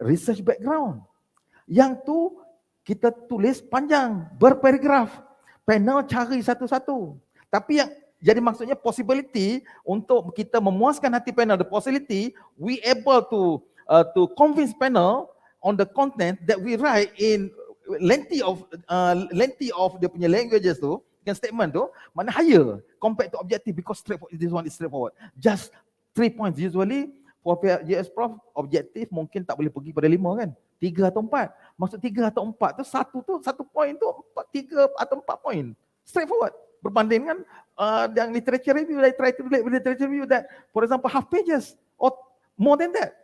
research background. Yang tu kita tulis panjang, berparagraf. Panel cari satu-satu. Tapi yang jadi maksudnya possibility untuk kita memuaskan hati panel, the possibility we able to convince panel on the content that we write in lengthy of dia punya languages tu, yang statement tu, mana higher compared to objective, because this one is straightforward. Just 3 points usually. For FRGS Prof, objektif mungkin tak boleh pergi pada 5 kan? 3 atau 4. Maksud 3 atau 4 tu, satu point tu 3 atau 4 point. Straightforward. Berbanding dengan yang literature review, I try to relate with literature review that, for example, half pages or more than that.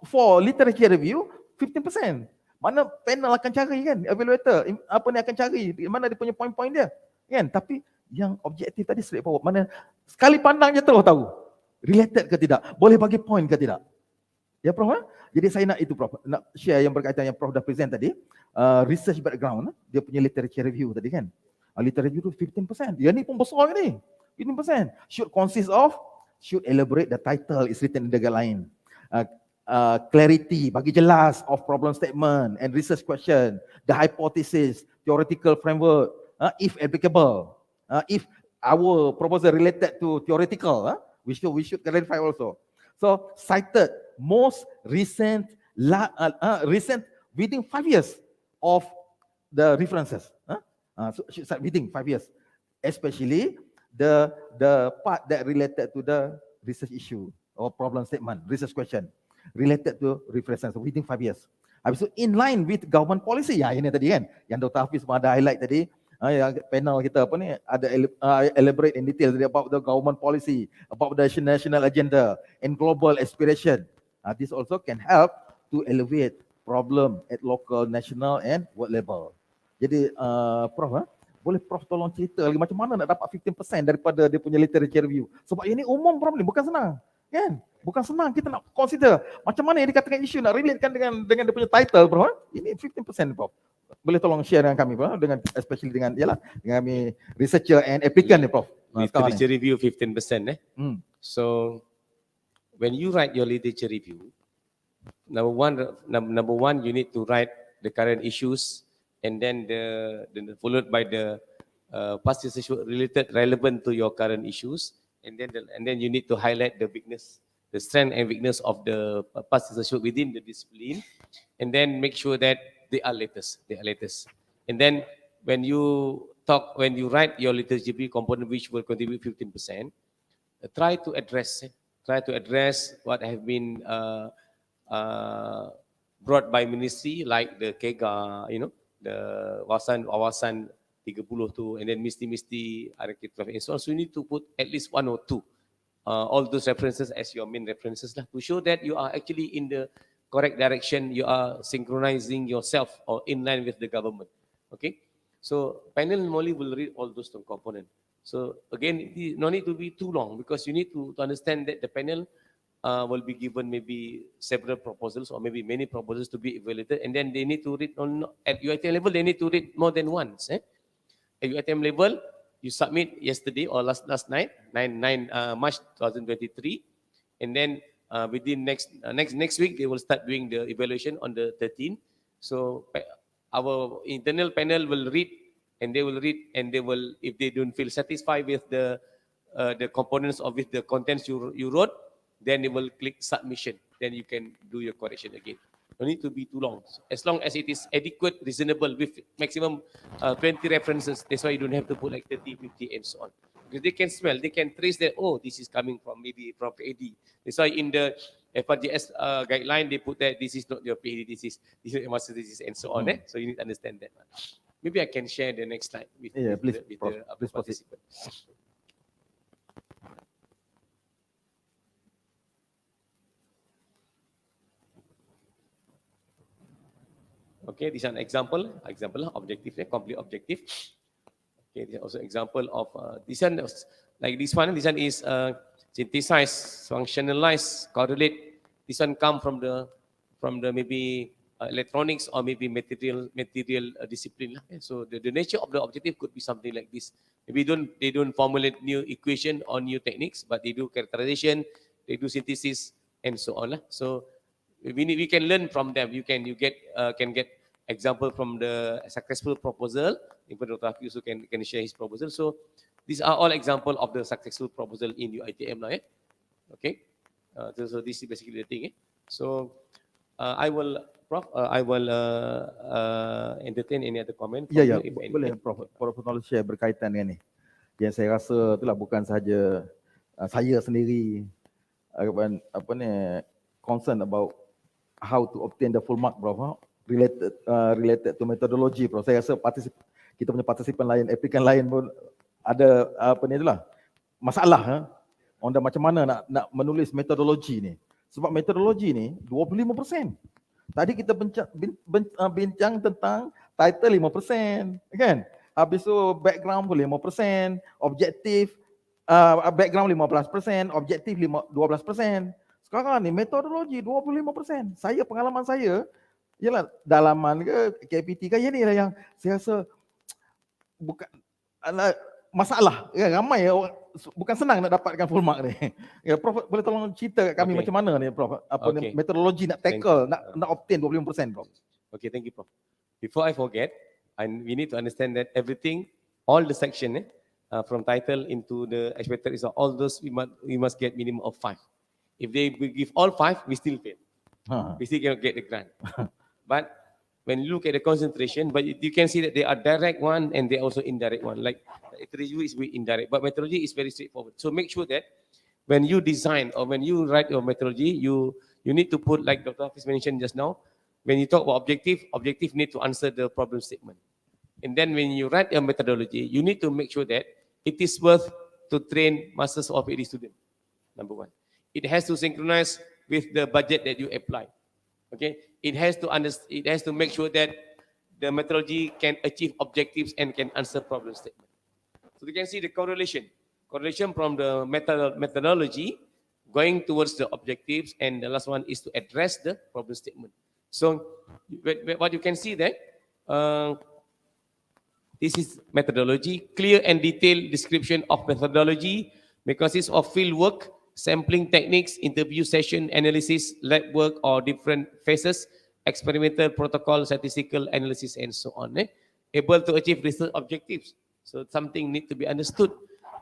For literature review, 15%. Mana panel akan cari kan? Evaluator, apa ni akan cari? Mana dia punya point-point dia? Kan? Tapi yang objektif tadi straightforward. Mana sekali pandang je terus tahu. Related ke tidak? Boleh bagi point ke tidak? Ya Prof? Jadi saya nak itu Prof, nak share yang berkaitan yang Prof dah present tadi, research background, dia punya literature review tadi kan. Literature review 15%. Yang ni pun besar ni. 15%. Should elaborate the title is written in the guideline. Clarity, bagi jelas of problem statement and research question, the hypothesis, theoretical framework, if applicable. If our proposal related to theoretical, we should clarify also. So cited most recent within 5 years of the references. So should cite within 5 years, especially the part that related to the research issue or problem statement, research question related to references within 5 years. Habis itu in line with government policy. Ya ini tadi kan, yang Dr. Hafiz ada highlight tadi. Yang panel kita apa ni ada elaborate in detail about the government policy, about the national agenda and global aspiration. This also can help to elevate problem at local, national and world level. Jadi Prof, boleh Prof tolong cerita lagi macam mana nak dapat 15% daripada dia punya literature review? Sebab ini umum Prof ni, bukan senang. Kan? Bukan senang kita nak consider macam mana yang dikatakan isu nak relatekan dengan dia punya title Prof. Ini 15% Prof. Boleh tolong share dengan kami Prof, dengan especially dengan dengan kami researcher and applicant ni Prof. Literature review 15%. So when you write your literature review, number one you need to write the current issues, and then followed by the past issues related relevant to your current issues, and then you need to highlight the weakness, the strength and weakness of the past issues within the discipline, and then make sure that they are latest. And then when you write your literature review component which will contribute 15%, try to address what have been brought by ministry, like the KEGA, the wawasan 30 tu, and then mesti and so on. So you need to put at least 1 or 2 all those references as your main references lah, to show that you are actually in the correct direction, you are synchronizing yourself or in line with the government. Okay, so panel normally will read all those components. So again, no need to be too long, because you need to understand that the panel will be given maybe several proposals or maybe many proposals to be evaluated, and then they need to read at UiTM level, they need to read more than once. At UiTM level, you submit yesterday or last night, 9 March 2023, and then within next week they will start doing the evaluation on the 13th. So our internal panel will read, and they will if they don't feel satisfied with the components of with the contents you wrote, then they will click submission. then you can do your correction again. No need to be too long. As long as it is adequate, reasonable with maximum 20 references. That's why you don't have to put like 30, 50 and so on. Because they can smell, they can trace that, oh, this is coming from maybe from PAD. That's why in the FRGS guideline, they put that this is not your PAD, this is your master thesis and so on. So you need to understand that. Maybe I can share the next slide with, Yeah, with please, the, with Prof. the Please proceed. participant. Okay, this is an example objective, complete objective. Okay, this is also example of this one, like this one is synthesize, functionalize, correlate. This one come from the maybe electronics or maybe material discipline. So the nature of the objective could be something like this. Maybe they don't formulate new equation or new techniques, but they do characterization, they do synthesis, and so on. So we can learn from them. You can get example from the successful proposal. Even Dr. Hafiz also can share his proposal. So these are all example of the successful proposal in UiTM now. Okay. So this is basically the thing. So I will, Prof. I will entertain any other comment. Ya, ya, if any. boleh Prof. Prof. Knowledge share berkaitan dengan ni. Yang saya rasa itulah bukan sahaja saya sendiri apa ni concern about how to obtain the full mark, Prof. Related to methodology, Prof. Saya rasa kita punya partisipan lain, applicant lain pun ada apa ni itulah masalah onda macam mana nak menulis metodologi ni. Sebab metodologi ni 25%. Tadi kita bincang tentang title 5%, kan? Habis tu background pun 5%, objektif background 15%, objektif 12%. Sekarang ni metodologi 25%. Pengalaman saya ialah dalaman ke KPT ke ini yang saya rasa bukan masalah. Ya, ramai orang bukan senang nak dapatkan full mark ni. Ya, Prof boleh tolong cerita kat kami macam mana ni, Prof? Apa ni metodologi nak tackle, nak obtain 25%, Prof? Okay, thank you, Prof. Before I forget, we need to understand that everything, all the section from title into the expected result, all those we must get minimum of 5. If they give all 5, we still fail. We still cannot get the grant. But when you look at the concentration, but you can see that they are direct one and they are also indirect one. Like review is very indirect, but methodology is very straightforward. So make sure that when you design or when you write your methodology, you need to put, like Dr. Hafiz mentioned just now, when you talk about objective need to answer the problem statement. And then when you write your methodology, you need to make sure that it is worth to train masters or PhD student. Number one, it has to synchronize with the budget that you apply. Okay, it has to make sure that the methodology can achieve objectives and can answer problem statement. So you can see the correlation from the methodology going towards the objectives, and the last one is to address the problem statement. So what you can see that this is methodology, clear and detailed description of methodology, because it's of field work, sampling techniques, interview session, analysis, lab work or different phases, experimental protocol, statistical analysis, and so on. Able to achieve research objectives. So something need to be understood,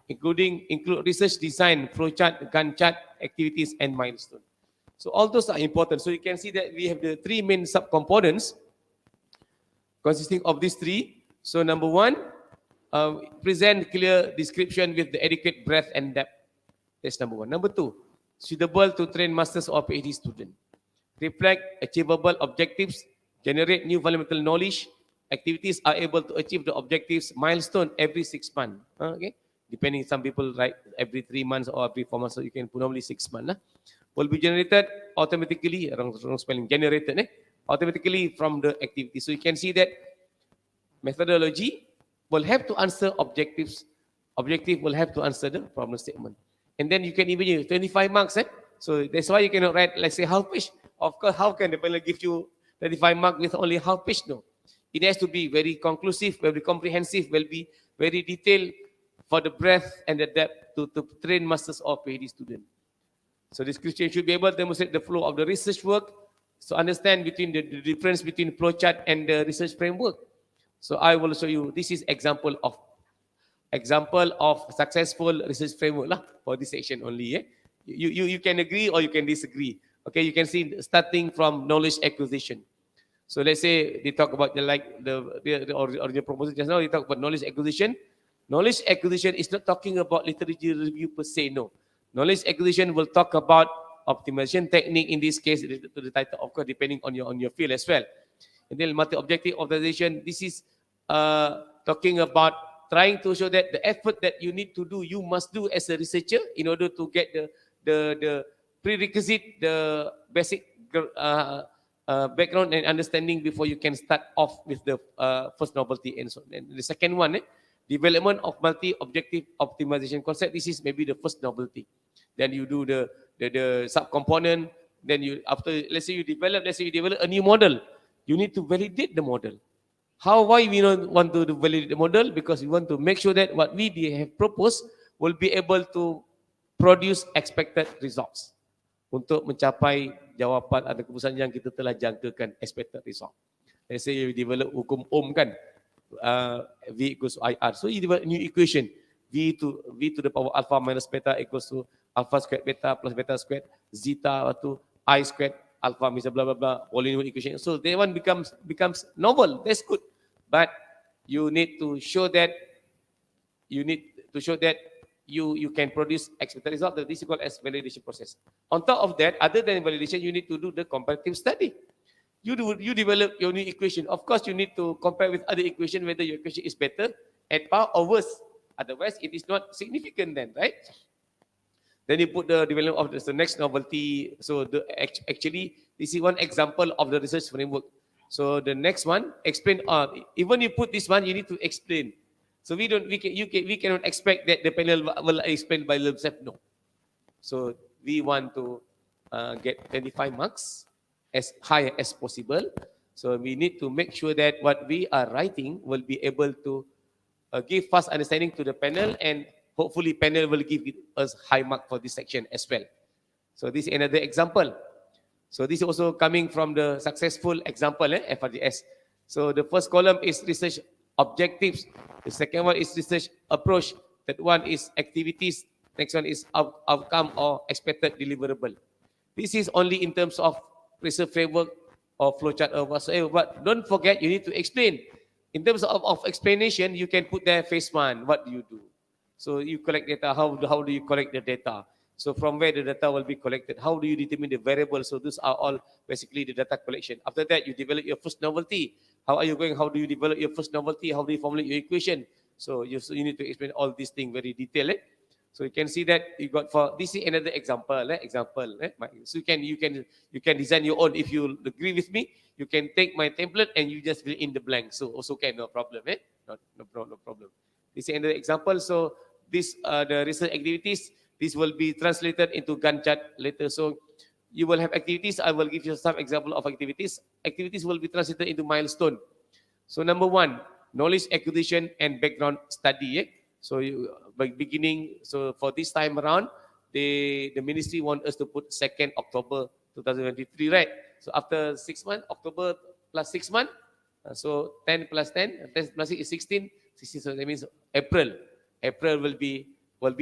include research design, flowchart, Gantt chart, activities, and milestone. So all those are important. So you can see that we have the 3 main subcomponents consisting of these 3. So number 1, present clear description with the adequate breadth and depth. That's number 1. Number 2, suitable to train masters or PhD student. Reflect achievable objectives, generate new fundamental knowledge. Activities are able to achieve the objectives milestone every 6 months. Okay, depending, some people write every 3 months or every 4 months, so you can put normally 6 months. Will be generated automatically, wrong spelling, generated automatically from the activity. So you can see that methodology will have to answer objectives. Objective will have to answer the problem statement. And then you can even use 25 marks. So that's why you cannot write, let's say, half page. Of course, how can the panel give you 25 marks with only half page? No. It has to be very conclusive, very comprehensive, will be very detailed for the breadth and the depth to train masters or PhD student. So this question should be able to demonstrate the flow of the research work. So understand between the difference between flowchart and the research framework. So I will show you, this is example of successful research framework for this section only. You can agree or you can disagree. Okay, you can see starting from knowledge acquisition. So let's say they talk about the original proposal just now, they talk about knowledge acquisition. Knowledge acquisition is not talking about literature review per se, no. Knowledge acquisition will talk about optimization technique, in this case, related to the title, of course, depending on your field as well. And then multi-objective optimization, this is talking about trying to show that the effort that you need to do, you must do as a researcher in order to get the prerequisite, the basic background and understanding before you can start off with the first novelty and so on. And the second one, development of multi-objective optimization concept. This is maybe the first novelty. Then you do the sub-component. Then you, after, let's say you develop a new model. You need to validate the model. Why we don't want to validate the model? Because we want to make sure that what we have proposed will be able to produce expected results. Untuk mencapai jawapan atau keputusan yang kita telah jangkakan, expected result. Let's say you develop hukum Ohm kan, V equals to IR. So you develop a new equation, V to the power alpha minus beta equals to alpha squared beta plus beta squared zeta to I squared alpha minus blah blah blah polynomial equation. So that one becomes novel. That's good, but you need to show that you can produce expected result. This is called as validation process. On top of that, other than validation, you need to do the comparative study. You develop your new equation. Of course, you need to compare with other equation whether your equation is better, at par, or worse. Otherwise, it is not significant then, right? Then you put the development of the next novelty. So actually, this is one example of the research framework. So the next one, explain. Even you put this one, you need to explain. So we cannot expect that the panel will explain by themselves. No. So we want to get 25 marks as high as possible. So we need to make sure that what we are writing will be able to give fast understanding to the panel, and hopefully panel will give us high mark for this section as well. So this is another example. So this is also coming from the successful example, FRGS. So the first column is research objectives. The second one is research approach. Third one is activities. Next one is outcome or expected deliverable. This is only in terms of research framework or flowchart or whatsoever. But don't forget, you need to explain. In terms of explanation, you can put there phase one. What do you do? So you collect data. How do you collect the data? So from where the data will be collected? How do you determine the variables? So those are all basically the data collection. After that, you develop your first novelty. How do you develop your first novelty? How do you formulate your equation? So you need to explain all these things very detailed. So you can see that you got for this is another example. So you can design your own. If you agree with me, you can take my template and you just fill in the blank. So also can, no problem. No problem. This is another example. So this the research activities. This will be translated into Gantt chart later. So you will have activities. I will give you some example of activities. Activities will be translated into milestone. So number one, knowledge acquisition and background study. So by beginning, so for this time around, the ministry want us to put 2nd October 2023, right? So after 6 months, October plus 6 months, so 10 plus 10, 10 plus 6 is 16. 16, so that means April. April will be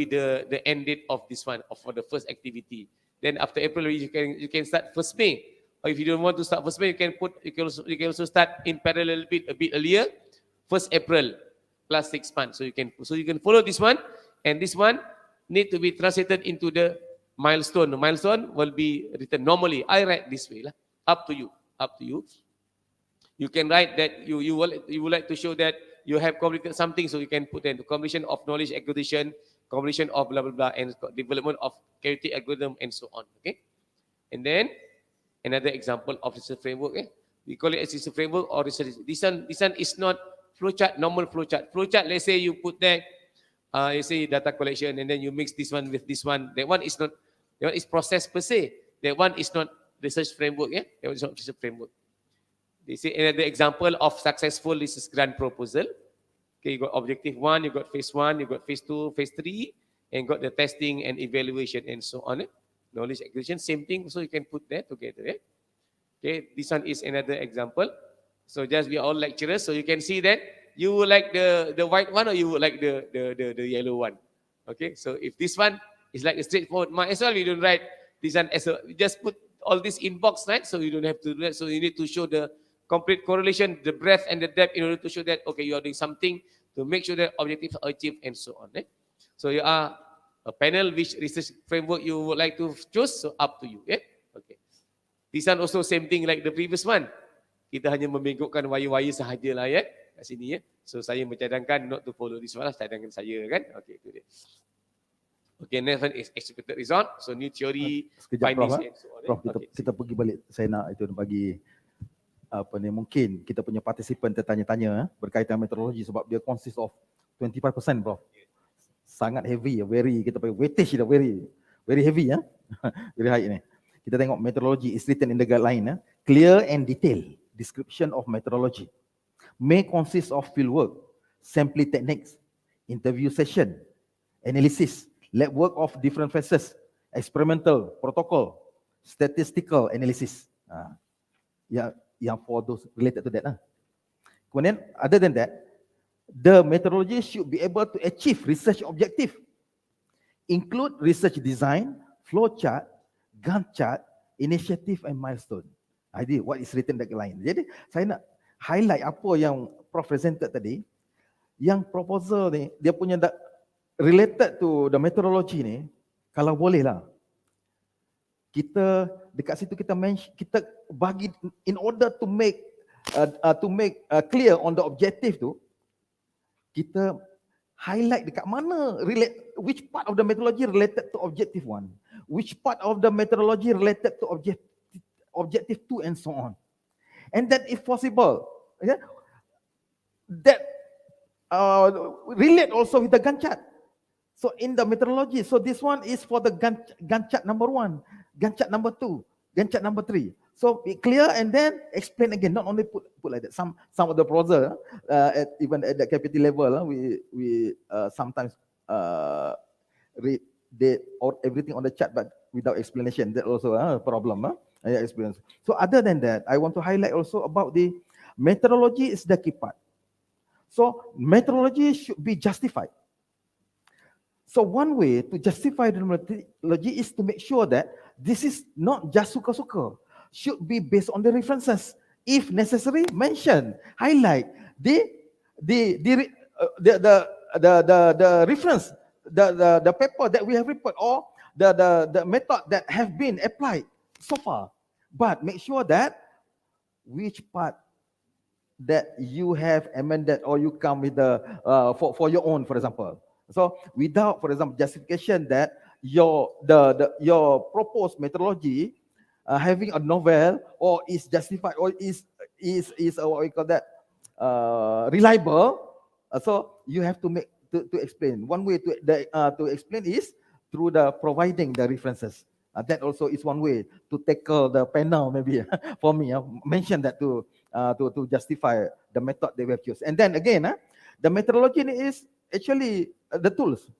the end date of this one, for the first activity. Then after April, you can start 1st May. Or if you don't want to start 1st May, you can also start in parallel a bit earlier, 1st April plus 6 months. So you can follow this one, and this one need to be translated into the milestone. The milestone will be written normally. I write this way, up to you. You can write that you would like to show that you have completed something, so you can put in the completion of knowledge acquisition, completion of blah blah blah, and development of character algorithm, and so on. Okay, and then another example of research framework. We call it as research framework or research. This one is not flowchart, normal flowchart. Flowchart, let's say you put there, you say data collection, and then you mix this one with this one. That one is not. That one is process per se. That one is not research framework. That one is not research framework. This is another example of successful research grant proposal. Okay, you got objective 1, you got phase 1, you got phase 2, phase 3, and got the testing and evaluation and so on. Knowledge acquisition, same thing. So you can put that together. Okay, this one is another example. So just we are all lecturers, so you can see that you would like the white one or you would like the yellow one. Okay, so if this one is like a straightforward, might as well we don't write this one as a, just put all this inbox, right? So you don't have to do that. So you need to show the complete correlation, the breadth and the depth in order to show that, okay, you are doing something to make sure that objectives are achieved and so on. Eh? So you are a panel, which research framework you would like to choose, so up to you. Eh? Okay. This one also same thing like the previous one. Kita hanya membengkokkan wire-wire sahajalah ya kat sini ya. So saya mencadangkan not to follow this one lah, cadangan saya kan. Okay, itu dia. Okay, next one is expected result. So new theory, Sekejap Prof, findings and so on. Prof kita pergi balik. Saya nak itu bagi apa ni, mungkin kita punya participant tertanya-tanya berkaitan metodologi sebab dia consist of 25% Prof. Sangat heavy, very, kita panggil weightage dah very heavy ya. Very high ni. Kita tengok methodology is written in the guideline, clear and detailed description of methodology. May consist of fieldwork, sampling techniques, interview session, analysis, lab work of different phases, experimental, protocol, statistical analysis. Yang for those related to that. Kemudian, other than that, the methodology should be able to achieve research objective, include research design, flow chart, Gantt chart, initiative and milestone. Idea what is written in the guideline. Jadi saya nak highlight apa yang Prof presented tadi. Yang proposal ni dia punya related to the methodology ni, kalau boleh lah kita dekat situ kita bagi in order to make clear on the objective tu, kita highlight dekat mana which part of the methodology related to objective 1, which part of the methodology related to objective 2 and so on. And then if possible, that relate also with the Gantt chart. So in the methodology, so this one is for the Gantt chart number 1, Gantt chart number 2, Gantt chart number 3. So be clear and then explain again. Not only put like that. Some of the proposal, even at the capital level, we sometimes read or everything on the chart, but without explanation. That also a problem. Experience. So other than that, I want to highlight also about the methodology is the key part. So methodology should be justified. So one way to justify the methodology is to make sure that this is not just suka-suka. Should be based on the references. If necessary, mention, highlight the reference, the paper that we have reported or the method that have been applied so far. But make sure that which part that you have amended or you come with the for your own, for example. So without, for example, justification that your proposed methodology having a novel or is justified or is what we call that reliable, so you have to make to explain. One way to explain is through the providing the references. That also is one way to tackle the panel, maybe for me. Mention that to justify the method they have used. And then again, the methodology is actually the tools.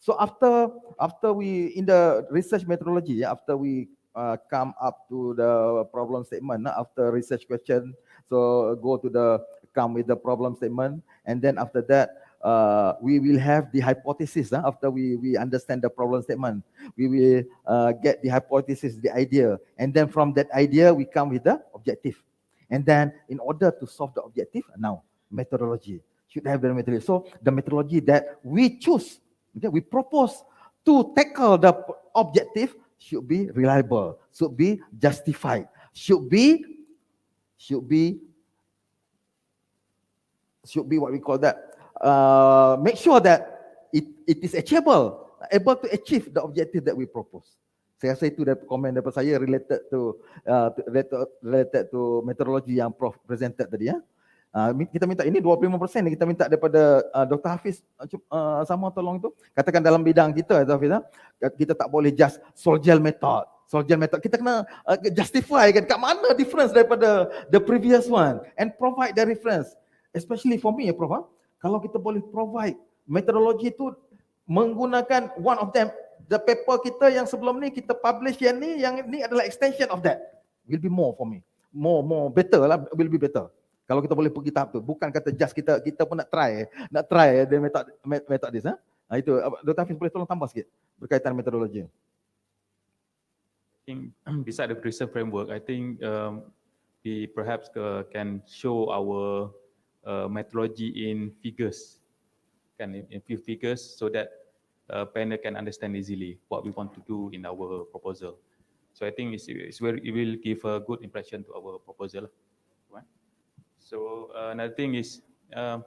So after we in the research methodology, after we come up to the problem statement, after research question, so go to the come with the problem statement, and then after that we will have the hypothesis. After we understand the problem statement, we will get the hypothesis, the idea, and then from that idea we come with the objective. And then in order to solve the objective, now methodology should have the methodology. So the methodology that we choose, okay, we propose to tackle the objective should be reliable, should be justified, should be what we call that. Make sure that it is achievable, able to achieve the objective that we propose. Saya rasa itu komen daripada saya related to methodology yang Prof presented tadi ya. Kita minta ini 25% kita minta daripada Dr. Hafiz sama tolong itu. Katakan dalam bidang kita Dr. Hafiz, kita tak boleh just soldier method. Kita kena justify kan kat mana difference daripada the previous one and provide the reference. Especially for me ya Prof. Kalau kita boleh provide metodologi itu menggunakan one of them, the paper kita yang sebelum ni kita publish yang ni adalah extension of that. Will be more for me. More better lah, will be better. Kalau kita boleh pergi tahap tu, bukan kata just kita pun nak try the method this. Itu Dr. Hafiz boleh tolong tambah sikit berkaitan metodologi. think beside the precision framework, I think we perhaps can show our methodology in figures, in few figures, so that panel can understand easily what we want to do in our proposal. So I think it will give a good impression to our proposal. Right? So another thing is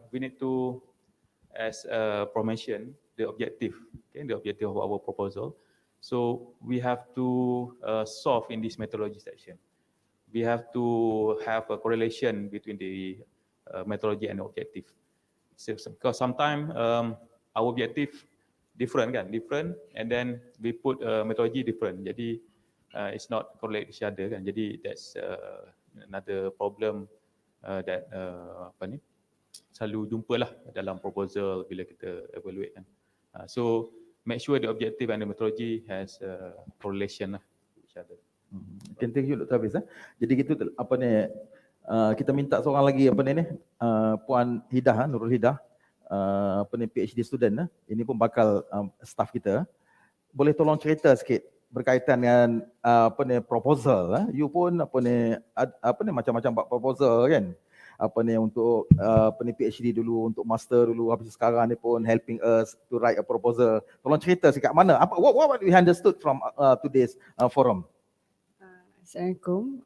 we need to, as promotion, the objective, okay, the objective of our proposal. So we have to solve in this methodology section. We have to have a correlation between the methodology and the objective. So, because sometimes our objective different, and then we put methodology different. Jadi it's not correlate each other, kan. Jadi that's another problem that apa ni, selalu jumpalah dalam proposal bila kita evaluate, kan. So make sure the objective and the methodology has correlation lah to each other. Okay, thank you Dr. Hafiz. Jadi kita apa ni, kita minta seorang lagi apa ni, Puan Hidah, Nurul Hidah, apa ni, PhD student, ini pun bakal staff kita. Boleh tolong cerita sikit berkaitan dengan apa ni, proposal. You pun apa ni macam-macam buat proposal, kan? Apa ni, untuk apa ni, PhD dulu, untuk master dulu, habis sekarang ni pun helping us to write a proposal. Tolong cerita sikit mana, apa what we understood from today's forum. Assalamualaikum.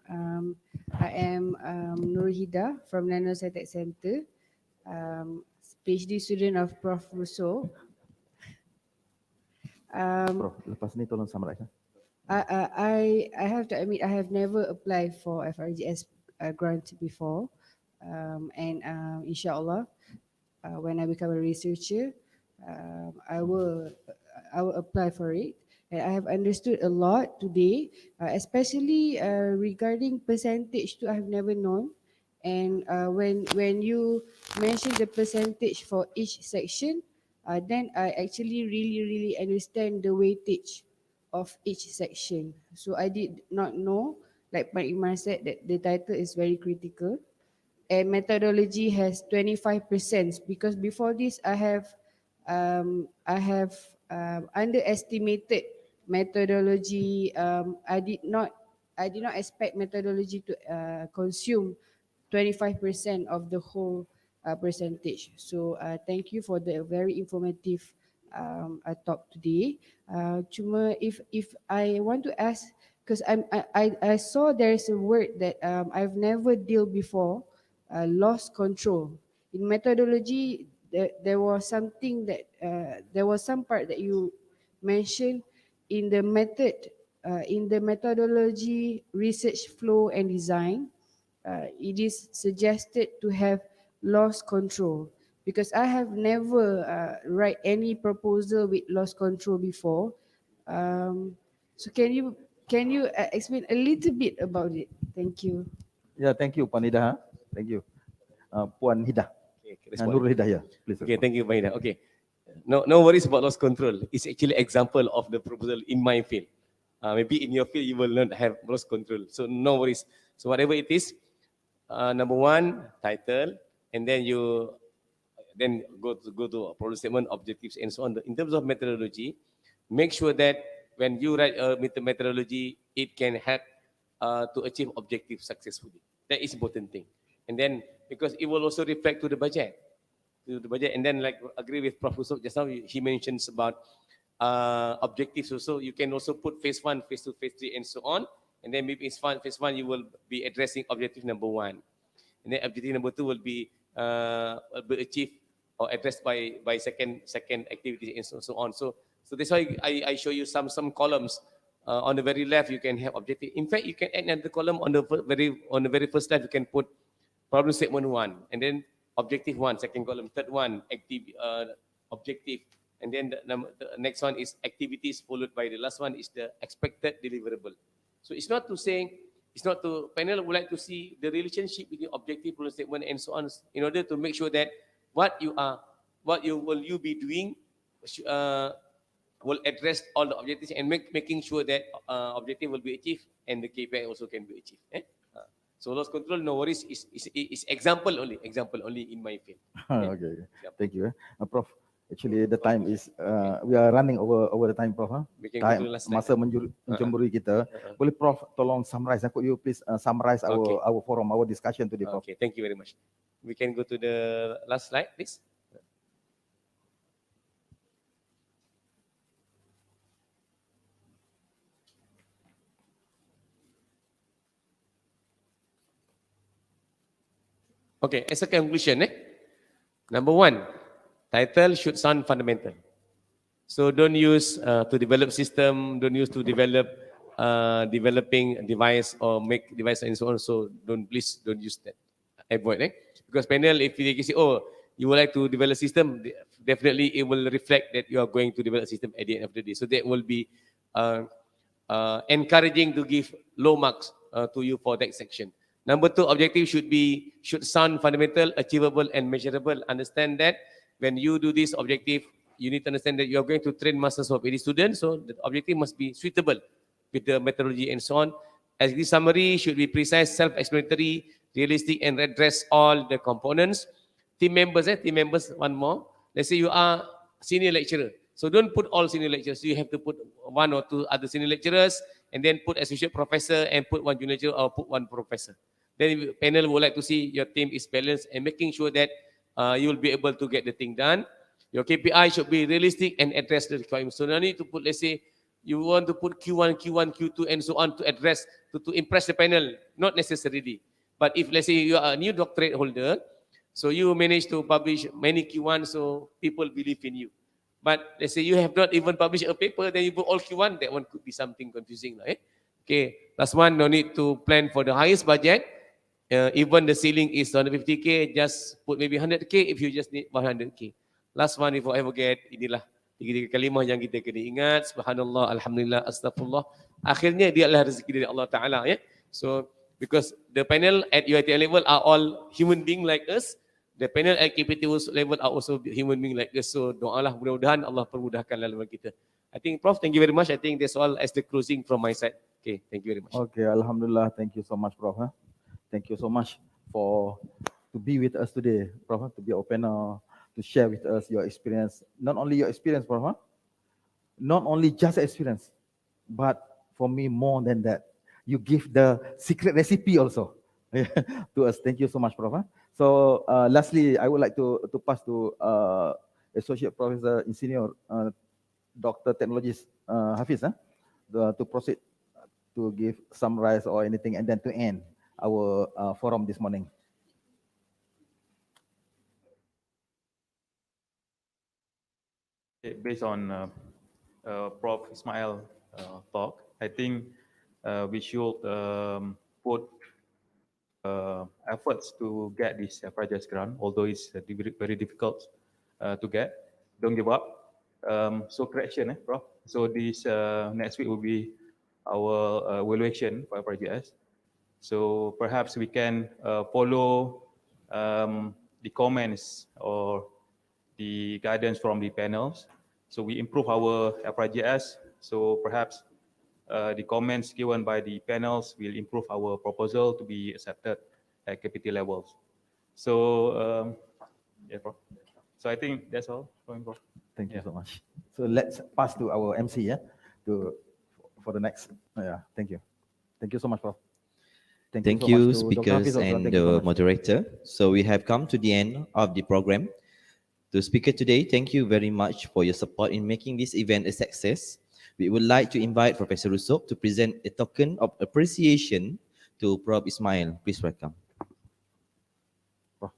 I am Nur Hida from Nanoscience Center, PhD student of Prof. Russo. Prof, lepas ni tolong summarize. I have to admit I have never applied for FRGS grant before, and inshallah, when I become a researcher, I will apply for it. And I have understood a lot today, especially regarding percentage too. I have never known, and when you mention the percentage for each section, then I actually really understand the weightage of each section. So I did not know, like Pak Iman said, that the title is very critical, and methodology has 25%, because before this I have underestimated methodology. I did not expect methodology to consume 25% of the whole percentage. So thank you for the very informative talk today. Cuma if I want to ask, because I saw there is a word that I've never dealt before, loss control. In methodology, there was something that there was some part that you mentioned in the methodology, research flow and design. It is suggested to have loss control, because I have never write any proposal with loss control before. So can you explain a little bit about it? Thank you. Yeah, thank you, Puan Hidah. Thank you, Puan Hidah. Okay, Nurul Hidah, yeah, please. Okay, thank you, Maida. Okay, no worries about loss control. It's actually example of the proposal in my field. Maybe in your field you will not have loss control, so no worries. So whatever it is, number one, title, and then you go to problem statement, objectives, and so on. In terms of methodology, make sure that when you write a methodology, it can help to achieve objective successfully. That is important thing. And then because it will also reflect to the budget, and then like agree with Prof. Yusuf just now, he mentions about objectives also. You can also put phase 1, phase 2, phase 3, and so on. And then maybe phase 1 you will be addressing objective number 1, and then objective number 2 will be achieved or addressed by second activity, and so on. So that's why I show you some columns. On the very left you can have objective. In fact, you can add another column on the very first left. You can put problem statement 1, and then objective 1, second column, third one objective, and then the next one is activities, followed by the last one is the expected deliverable. So it's not to panel would like to see the relationship between objective, problem statement, and so on, in order to make sure that what you will be doing will address all the objectives, and making sure that objective will be achieved and the KPI also can be achieved. So loss control, no worries, is example only in my field. Okay. Thank you. Prof, Actually, the time is we are running over the time, Prof. Huh? We can go to Time the last slide. masa menjempuri kita. Boleh Prof tolong summarize? Could you please summarize Okay. our forum, our discussion today, Prof? Okay, thank you very much. We can go to the last slide, please. Okay, as a conclusion, number one, title should sound fundamental. So don't use to develop system, don't use to develop developing a device or make device and so on. So please don't use that. Avoid, because panel, if they say, oh, you would like to develop a system, definitely it will reflect that you are going to develop a system at the end of the day. So that will be encouraging to give low marks to you for that section. Number two, objective should sound fundamental, achievable, and measurable. Understand that when you do this objective, you need to understand that you are going to train masters of 80 students, so the objective must be suitable with the methodology and so on. As the summary should be precise, self-explanatory, realistic, and address all the components. Team members, one more. Let's say you are senior lecturer. So don't put all senior lecturers. You have to put one or two other senior lecturers, and then put associate professor, and put one junior lecturer, or put one professor. Then panel would like to see your team is balanced and making sure that you will be able to get the thing done. Your KPI should be realistic and address the requirements. So no need to put, let's say, you want to put Q1, Q2, and so on to address, to impress the panel. Not necessarily. But if, let's say, you are a new doctorate holder, so you manage to publish many Q1, so people believe in you. But let's say you have not even published a paper, then you put all Q1, that one could be something confusing. Okay, last one, no need to plan for the highest budget. Even the ceiling is 150K, just put maybe 100K if you just need 100K. Last one, before I forget, inilah tiga-tiga kalimah yang kita kena ingat. Subhanallah, Alhamdulillah, Astaghfirullah. Akhirnya dia adalah rezeki dari Allah Ta'ala. So, because the panel at UiTM level are all human being like us, the panel at KPT level are also human being like us. So, doalah mudah-mudahan Allah permudahkan laluan kita. I think, Prof, thank you very much. I think that's all as the closing from my side. Okay, thank you very much. Okay, Alhamdulillah. Thank you so much, Prof. Thank you so much to be with us today, Prof. To be our panel, to share with us your experience. Not only your experience, Prof. Not only just experience, but for me more than that. You give the secret recipe also to us. Thank you so much, Prof. So lastly, I would like to pass to Associate Professor in Senior Dr. Technologist Hafiz to proceed to give summarize or anything, and then to end our forum this morning. Based on Prof. Ismail talk, I think we should put efforts to get this FRGS grant, although it's very difficult to get. Don't give up. So correction, Prof. So this next week will be our evaluation for FRGS. So perhaps we can follow the comments or the guidance from the panels. So we improve our FRGS. So perhaps the comments given by the panels will improve our proposal to be accepted at KPT levels. So yeah, Prof. So I think that's all, Prof. Thank you so much. So let's pass to our MC, for the next. Thank you. Thank you so much, Prof. Thank you, speakers and the moderator. So we have come to the end of the program. To speaker today, thank you very much for your support in making this event a success. We would like to invite Professor Rusop to present a token of appreciation to Prof. Ismail. Please welcome. Prof.